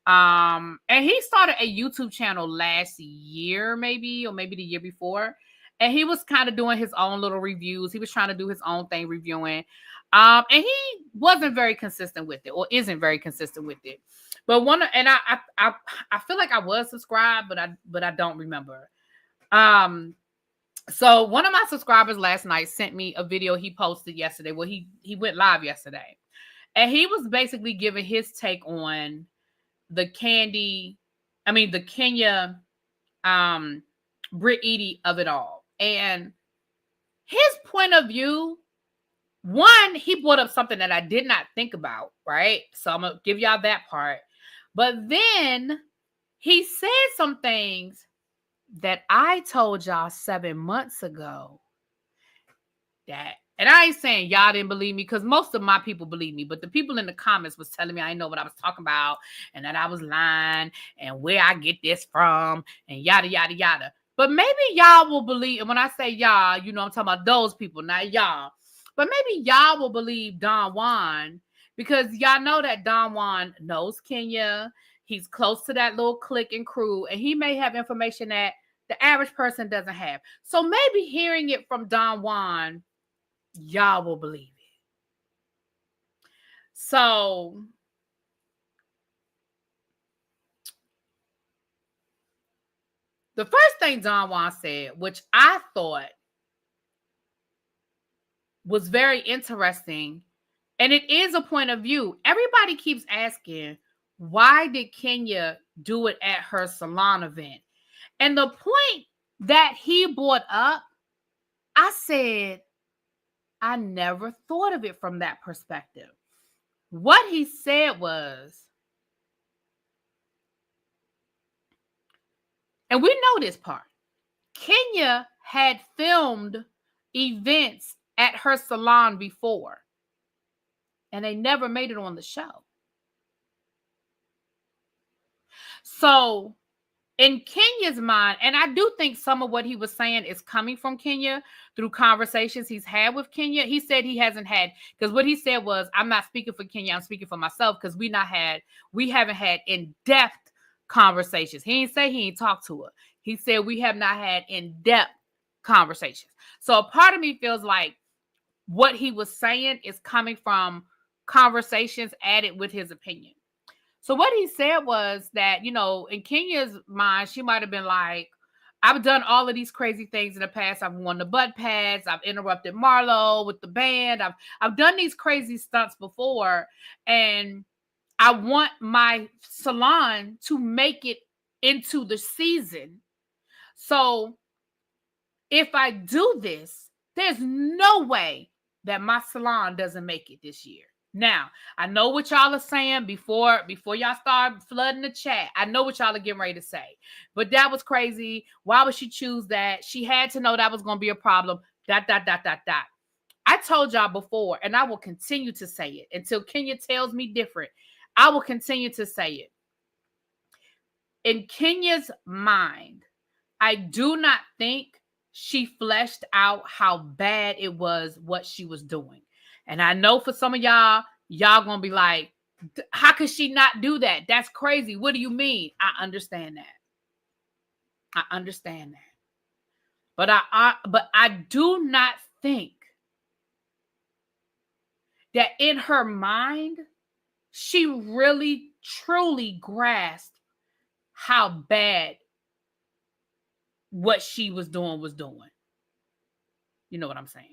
And he started a YouTube channel last year, maybe the year before. And he was kind of doing his own little reviews. He was trying to do his own thing, reviewing. And he wasn't very consistent with it, or isn't very consistent with it. But I feel like I was subscribed, but I don't remember. So one of my subscribers last night sent me a video he posted yesterday. Well, he went live yesterday. And he was basically giving his take on the Kenya, Brit Edie of it all. And his point of view, one, he brought up something that I did not think about, right? So I'm going to give y'all that part. But then he said some things that I told y'all 7 months ago that, and I ain't saying y'all didn't believe me, because most of my people believe me, but the people in the comments was telling me I didn't know what I was talking about, and that I was lying, and where I get this from, and yada, yada, yada. But maybe y'all will believe, and when I say y'all, I'm talking about those people, not y'all. But maybe y'all will believe Don Juan, because y'all know that Don Juan knows Kenya. He's close to that little clique and crew, and he may have information that the average person doesn't have. So maybe hearing it from Don Juan, y'all will believe it. So the first thing Don Juan said, which I thought was very interesting, and it is a point of view. Everybody keeps asking, why did Kenya do it at her salon event? And the point that he brought up, I said, I never thought of it from that perspective. What he said was, and we know this part, Kenya had filmed events at her salon before, and they never made it on the show. So in Kenya's mind, and I do think some of what he was saying is coming from Kenya through conversations he's had with Kenya. He said he hasn't had, because what he said was, I'm not speaking for Kenya, I'm speaking for myself, because we haven't had in-depth conversations. He didn't say he ain't talked to her. He said we have not had in-depth conversations. So a part of me feels like what he was saying is coming from conversations added with his opinion. So what he said was that, in Kenya's mind, she might have been like, I've done all of these crazy things in the past. I've worn the butt pads. I've interrupted Marlo with the band. I've done these crazy stunts before. And I want my salon to make it into the season. So if I do this, there's no way that my salon doesn't make it this year. Now, I know what y'all are saying before y'all start flooding the chat. I know what y'all are getting ready to say. But that was crazy. Why would she choose that? She had to know that was going to be a problem. ... I told y'all before, and I will continue to say it until Kenya tells me different. I will continue to say it. in Kenya's mind, I do not think she fleshed out how bad it was what she was doing. And I know for some of y'all gonna be like, how could she not do that? That's crazy. What do you mean? I understand that. I understand that. But I do not think that in her mind, she really truly grasped how bad what she was doing. You know what I'm saying?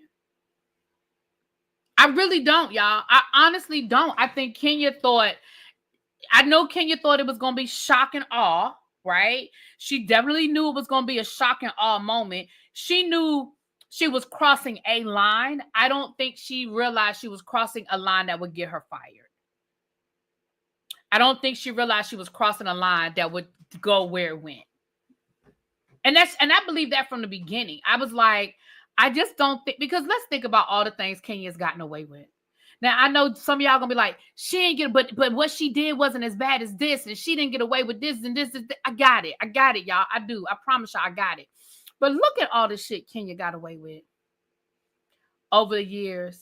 I really don't, y'all. I honestly don't. I think I know Kenya thought it was going to be shock and awe, right? She definitely knew it was going to be a shock and awe moment. She knew she was crossing a line. I don't think she realized she was crossing a line that would get her fired. I don't think she realized she was crossing a line that would go where it went. And I believe that from the beginning. I was like, I just don't think, because let's think about all the things Kenya's gotten away with. Now, I know some of y'all gonna be like, she ain't get, but what she did wasn't as bad as this, and she didn't get away with this and this. I got it, y'all. I do. I promise y'all, I got it. But look at all the shit Kenya got away with over the years.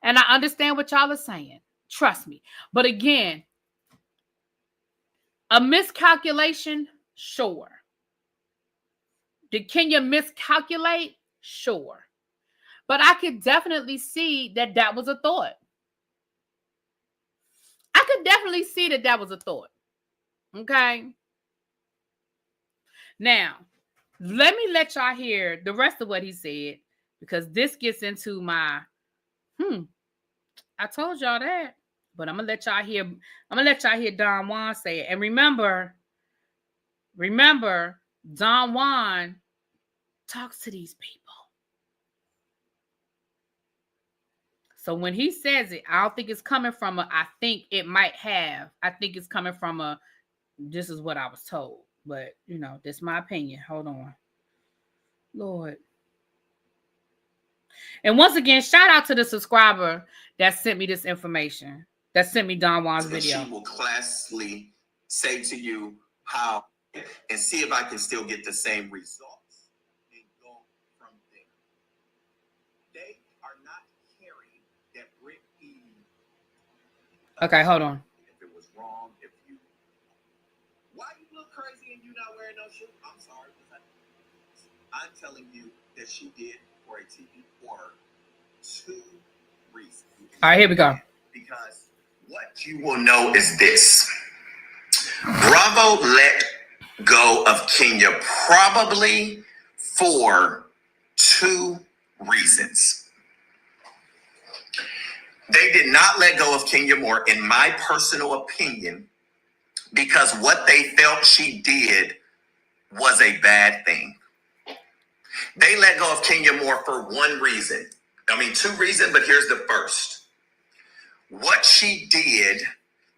And I understand what y'all are saying. Trust me. But again, a miscalculation, sure. Did Kenya miscalculate? Sure. But I could definitely see that was a thought. I could definitely see that was a thought. Okay? Now, let me let y'all hear the rest of what he said, because this gets into my, I told y'all that. But I'm gonna let y'all hear Don Juan say it. And remember, Don Juan talks to these people. So when he says it, I don't think it's coming from I think it's coming from this is what I was told. But, this is my opinion. Hold on. Lord. And once again, shout out to the subscriber that sent me this information, that sent me Don Juan's video. She will classically say to you how, and see if I can still get the same results and go from there. They are not caring that Britt E. Okay, hold on. If it was wrong, why you look crazy and you not wearing no shoes? I'm sorry. I'm telling you that she did for a TV for 2 reasons. All right, here we go. Because what you will know is this. Bravo let go of Kenya probably for 2 reasons. They did not let go of Kenya Moore, in my personal opinion, because what they felt she did was a bad thing. They let go of Kenya Moore for 1 reason. 2 reasons, but here's the first. What she did,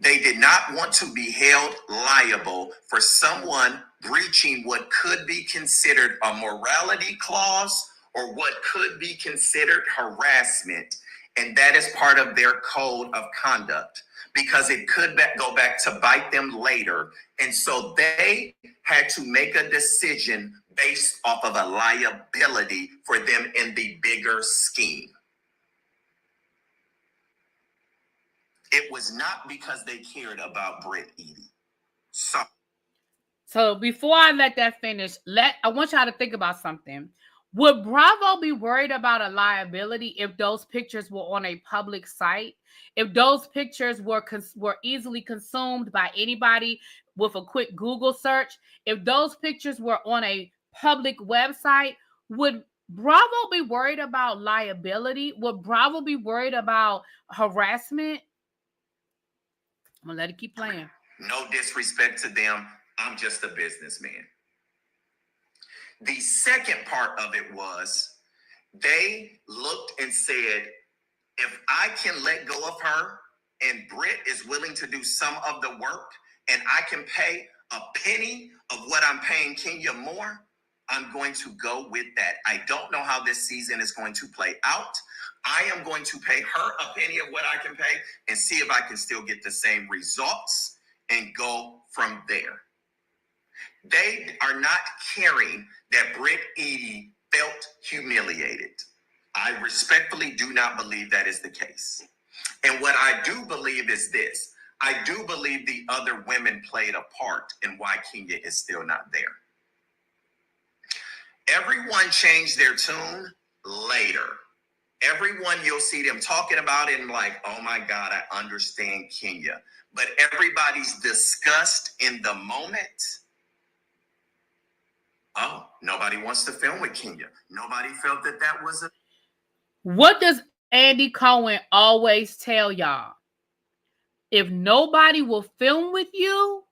they did not want to be held liable for someone breaching what could be considered a morality clause or what could be considered harassment. And that is part of their code of conduct, because it could go back to bite them later. And so they had to make a decision based off of a liability for them in the bigger scheme. It was not because they cared about Britt Edie. So before I let that finish, I want y'all to think about something. Would Bravo be worried about a liability if those pictures were on a public site? If those pictures were easily consumed by anybody with a quick Google search? If those pictures were on a public website, would Bravo be worried about liability? Would Bravo be worried about harassment? I'm going to let it keep playing. No disrespect to them. I'm just a businessman. The second part of it was they looked and said, if I can let go of her and Britt is willing to do some of the work and I can pay a penny of what I'm paying Kenya Moore, I'm going to go with that. I don't know how this season is going to play out. I am going to pay her a penny of what I can pay and see if I can still get the same results and go from there. They are not caring that Britt Edie felt humiliated. I respectfully do not believe that is the case. And what I do believe is this. I do believe the other women played a part in why Kenya is still not there. Everyone changed their tune later. Everyone, you'll see them talking about it and like, oh my God, I understand Kenya. But everybody's disgust in the moment. Oh, nobody wants to film with Kenya. Nobody felt that that was a... What does Andy Cohen always tell y'all? If nobody will film with you,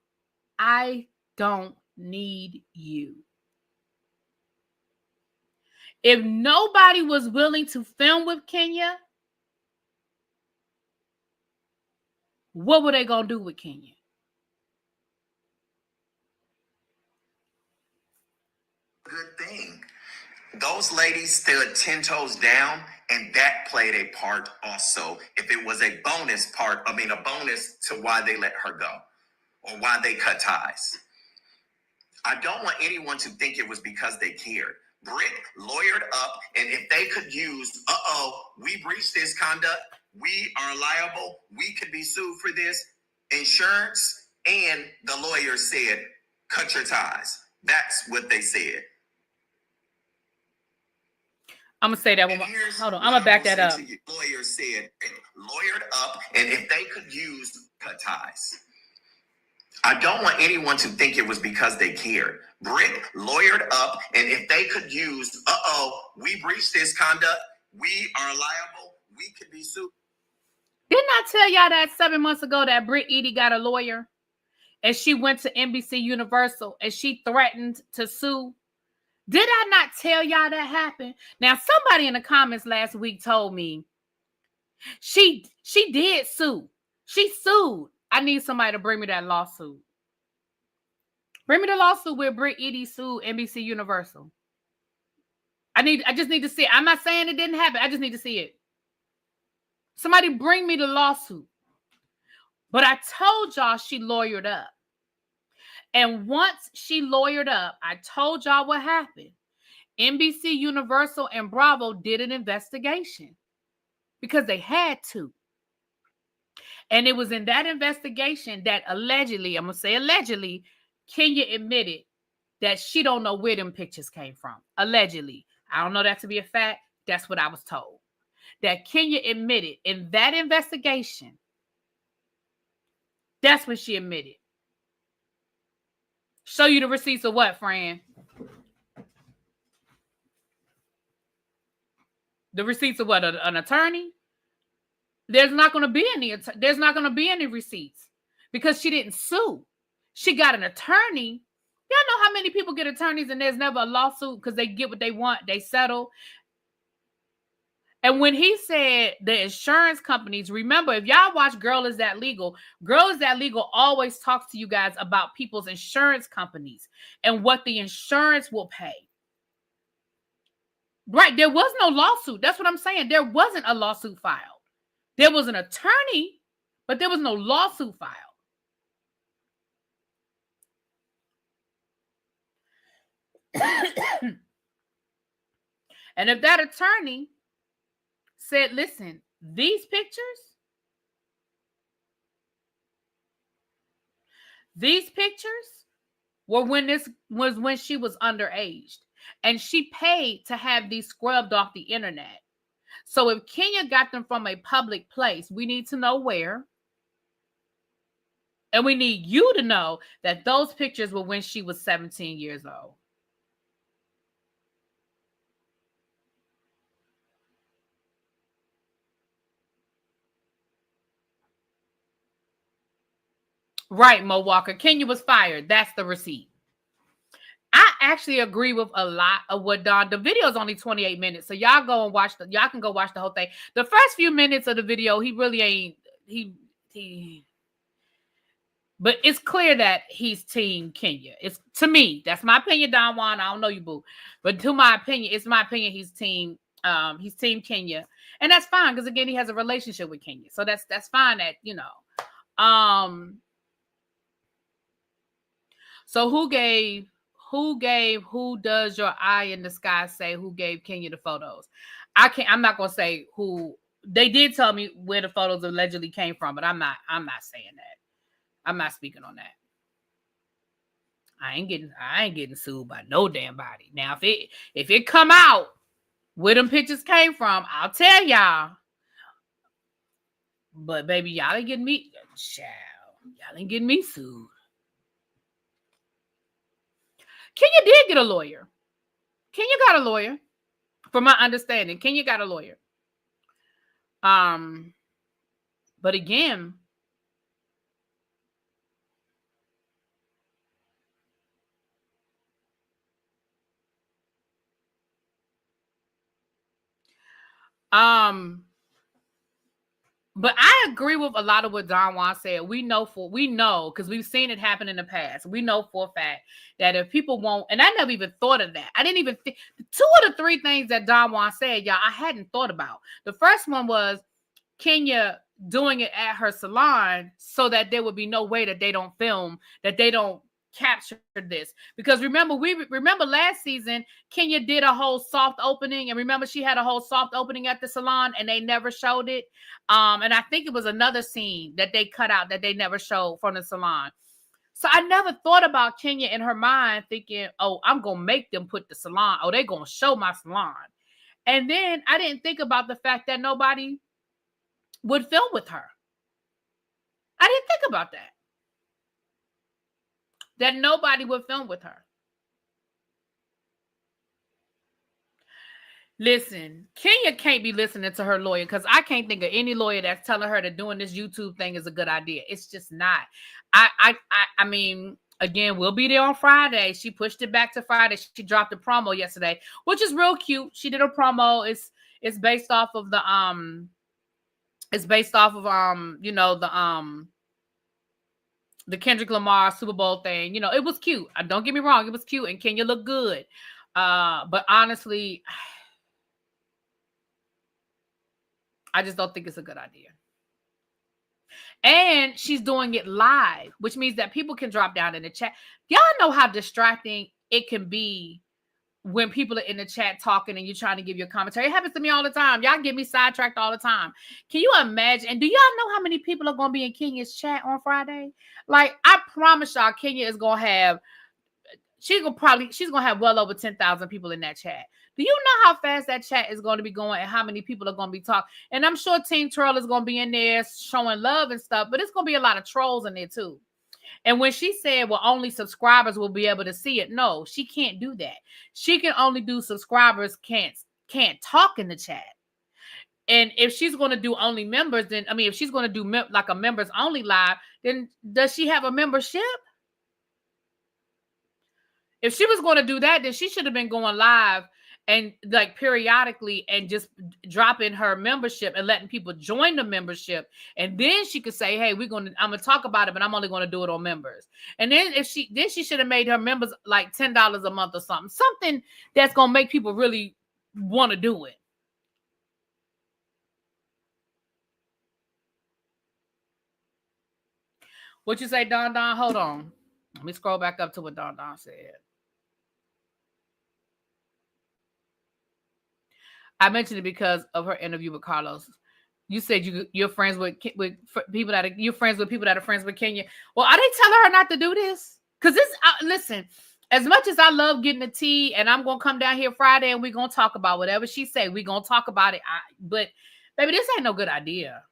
I don't need you. If nobody was willing to film with Kenya, what were they going to do with Kenya? Good thing. Those ladies stood 10 toes down, and that played a part also. If it was a bonus to why they let her go or why they cut ties. I don't want anyone to think it was because they cared. Britt lawyered up, and if they could use, we breached this conduct, we are liable, we could be sued for this, insurance, and the lawyer said, cut your ties. That's what they said. I'm going to say that one. Hold on. I'm going to back that up. Lawyer said, lawyered up, and if they could use, cut ties. I don't want anyone to think it was because they cared. Britt lawyered up, and if they could use, we breached this conduct, we are liable, we could be sued. Didn't I tell y'all that 7 months ago that Britt Edie got a lawyer? And she went to NBC Universal, and she threatened to sue? Did I not tell y'all that happened? Now, somebody in the comments last week told me she did sue. She sued. I need somebody to bring me that lawsuit. Bring me the lawsuit where Britt Edie sued NBC Universal. I just need to see it. I'm not saying it didn't happen. I just need to see it. Somebody bring me the lawsuit. But I told y'all she lawyered up. And once she lawyered up, I told y'all what happened. NBC Universal and Bravo did an investigation because they had to. And it was in that investigation that allegedly, I'm going to say allegedly, Kenya admitted that she don't know where them pictures came from. Allegedly. I don't know that to be a fact. That's what I was told. That Kenya admitted in that investigation. That's what she admitted. Show you the receipts of what, friend? The receipts of what? An attorney? There's not going to be any receipts because she didn't sue. She got an attorney. Y'all know how many people get attorneys and there's never a lawsuit because they get what they want. They settle. And when he said the insurance companies, remember, if y'all watch Girl Is That Legal always talks to you guys about people's insurance companies and what the insurance will pay. Right. There was no lawsuit. That's what I'm saying. There wasn't a lawsuit filed. There was an attorney, but there was no lawsuit filed. And if that attorney said, listen, these pictures were when she was underage. And she paid to have these scrubbed off the internet. So if Kenya got them from a public place, we need to know where. And we need you to know that those pictures were when she was 17 years old. Right, Mo Walker. Kenya was fired. That's the receipt. I actually agree with a lot of what Don. The video is only 28 minutes, so y'all go and watch y'all can go watch the whole thing. The first few minutes of the video, he really ain't but it's clear that he's team Kenya. It's to me, that's my opinion, Don Juan. I don't know you, boo, but to my opinion, it's my opinion. He's team Kenya, and that's fine because again, he has a relationship with Kenya, so that's fine. That So who does your eye in the sky say who gave Kenya the photos? I'm not gonna say who. They did tell me where the photos allegedly came from, but I'm not saying that. I'm not speaking on that. I ain't getting sued by no damn body. Now if it come out where them pictures came from, I'll tell y'all. But baby, y'all ain't getting me. Child, y'all ain't getting me sued. Kenya did get a lawyer. Kenya got a lawyer. From my understanding, Kenya got a lawyer. But again, but I agree with a lot of what Don Juan said. We know because we've seen it happen in the past. We know for a fact that if people won't, and I never even thought of that. I didn't even think 2 of the 3 things that Don Juan said, y'all, I hadn't thought about. The first one was Kenya doing it at her salon so that there would be no way that they don't film, that they don't capture this. Because remember last season, Kenya did a whole soft opening, and remember she had a whole soft opening at the salon and they never showed it. And I think it was another scene that they cut out that they never showed from the salon. So I never thought about Kenya in her mind thinking, oh, I'm gonna make them put the salon, oh, they're gonna show my salon. And then I didn't think about the fact that nobody would film with her. I didn't think about that. That nobody would film with her. Listen, Kenya can't be listening to her lawyer because I can't think of any lawyer that's telling her that doing this YouTube thing is a good idea. It's just not. I mean, again, we'll be there on Friday. She pushed it back to Friday. She dropped a promo yesterday, which is real cute. She did a promo. It's based off of the the Kendrick Lamar Super Bowl thing. You know, it was cute. Don't get me wrong, it was cute, and Kenya looked good. But honestly, I just don't think it's a good idea. And she's doing it live, which means that people can drop down in the chat. Y'all know how distracting it can be when people are in the chat talking and you're trying to give your commentary. It happens to me all the time. Y'all get me sidetracked all the time. Can you imagine? And do y'all know how many people are going to be in Kenya's chat on Friday? Like, I promise y'all, Kenya is going to have, she's going to have well over 10,000 people in that chat. Do you know how fast that chat is going to be going and how many people are going to be talking? And I'm sure Team Twirl is going to be in there showing love and stuff, but it's going to be a lot of trolls in there too. And when she said, well, only subscribers will be able to see it, no, she can't do that. She can only do subscribers can't talk in the chat. And if she's going to do only members, then, I mean, if she's going to do like a members only live, then does she have a membership? If she was going to do that, then she should have been going live and like periodically and just dropping her membership and letting people join the membership. And then she could say, hey, I'm going to talk about it, but I'm only going to do it on members. And then she should have made her members like $10 a month or something that's going to make people really want to do it. What you say, Don Don? Hold on. Let me scroll back up to what Don Don said. I mentioned it because of her interview with Carlos. You said you're friends with people that you're friends with people that are friends with Kenya. Well, are they telling her not to do this? Because listen, as much as I love getting the tea, and I'm gonna come down here Friday and we're gonna talk about whatever she say. We're gonna talk about it. But baby, this ain't no good idea.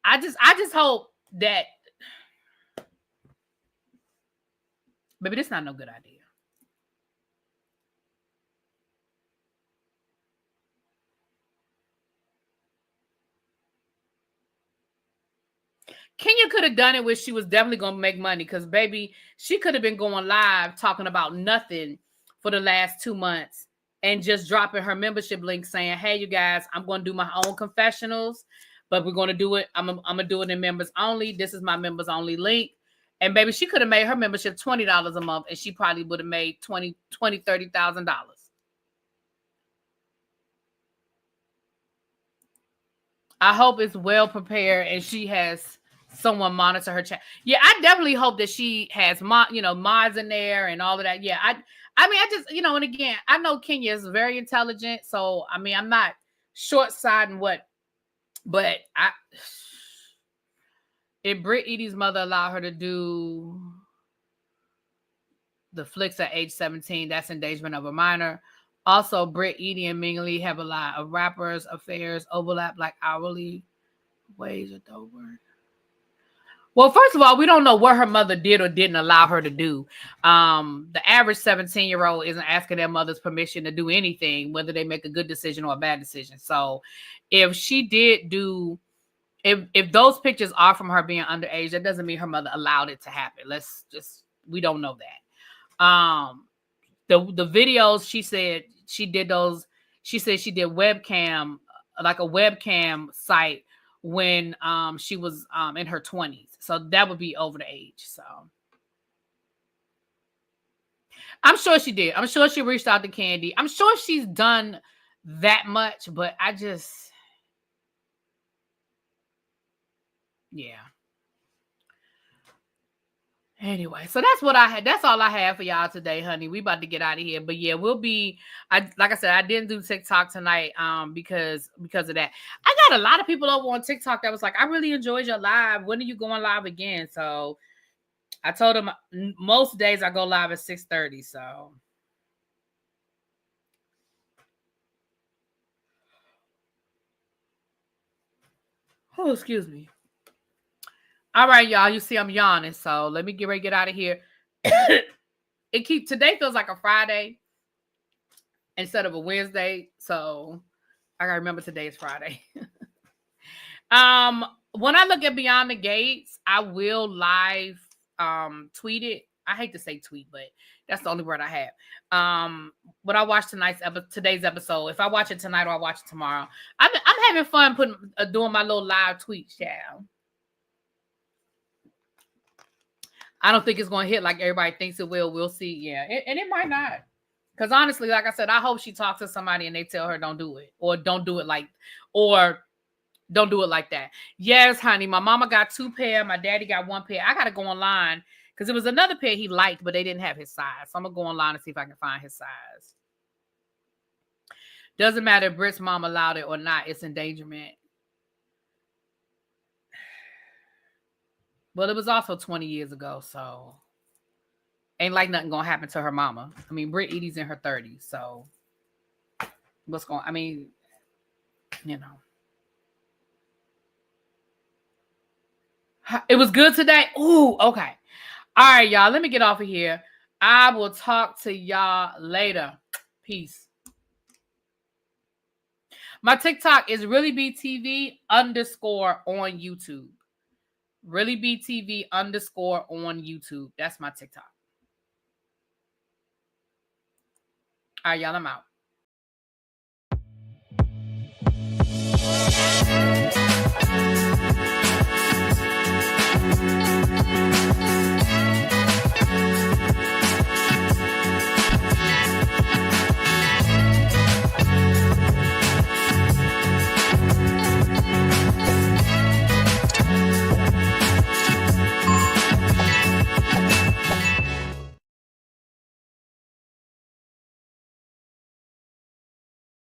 I just hope that baby, this not no good idea. Kenya could have done it where she was definitely going to make money because, baby, she could have been going live talking about nothing for the last 2 months and just dropping her membership link saying, hey, you guys, I'm going to do my own confessionals, but we're going to do it. I'm going to do it in members only. This is my members only link. And, baby, she could have made her membership $20 a month and she probably would have made $30,000. I hope it's well prepared and she has someone monitor her chat. Yeah, I definitely hope that she has mods in there and all of that. Yeah, I mean, I just, and again, I know Kenya is very intelligent, so I mean, I'm not short-siding but if Britt Edie's mother allowed her to do the flicks at age 17, that's endangerment of a minor. Also, Britt Edie and Ming Lee have a lot of rappers' affairs overlap like hourly wage or dope work. Well, first of all, we don't know what her mother did or didn't allow her to do. The average 17-year-old isn't asking their mother's permission to do anything, whether they make a good decision or a bad decision. So if she did do, if those pictures are from her being underage, that doesn't mean her mother allowed it to happen. We don't know that. The videos, she said she did those, she said she did webcam, like a webcam site when she was in her 20s. So that would be over the age. So I'm sure she did. I'm sure she reached out to Candy. I'm sure she's done that much, but yeah. Anyway, so that's what I had. That's all I have for y'all today, honey. We about to get out of here. But yeah, like I said, I didn't do TikTok tonight because of that. I got a lot of people over on TikTok that was like, I really enjoyed your live. When are you going live again? So I told them most days I go live at 6:30. So oh, excuse me. All right, y'all. You see I'm yawning, so let me get out of here. Today feels like a Friday instead of a Wednesday, so I gotta remember today is Friday. When I look at Beyond the Gates, I will live tweet it. I hate to say tweet, but that's the only word I have. When I watch today's episode, if I watch it tonight or I watch it tomorrow, I'm having fun doing my little live tweets, child. I don't think it's going to hit like everybody thinks it will. We'll see. Yeah. And it might not. Because honestly, like I said, I hope she talks to somebody and they tell her don't do it. Or don't do it like that. Yes, honey. My mama got 2 pair. My daddy got 1 pair. I got to go online because there was another pair he liked, but they didn't have his size. So I'm going to go online and see if I can find his size. Doesn't matter if Britt's mom allowed it or not. It's endangerment. Well, it was also 20 years ago, so ain't like nothing gonna happen to her mama. I mean, Britt Edie's in her 30s, so It was good today. Ooh, okay. All right, y'all. Let me get off of here. I will talk to y'all later. Peace. My TikTok is ReallyBTV_ on YouTube. ReallyBTV_ on YouTube. That's my TikTok. All right, y'all, I'm out.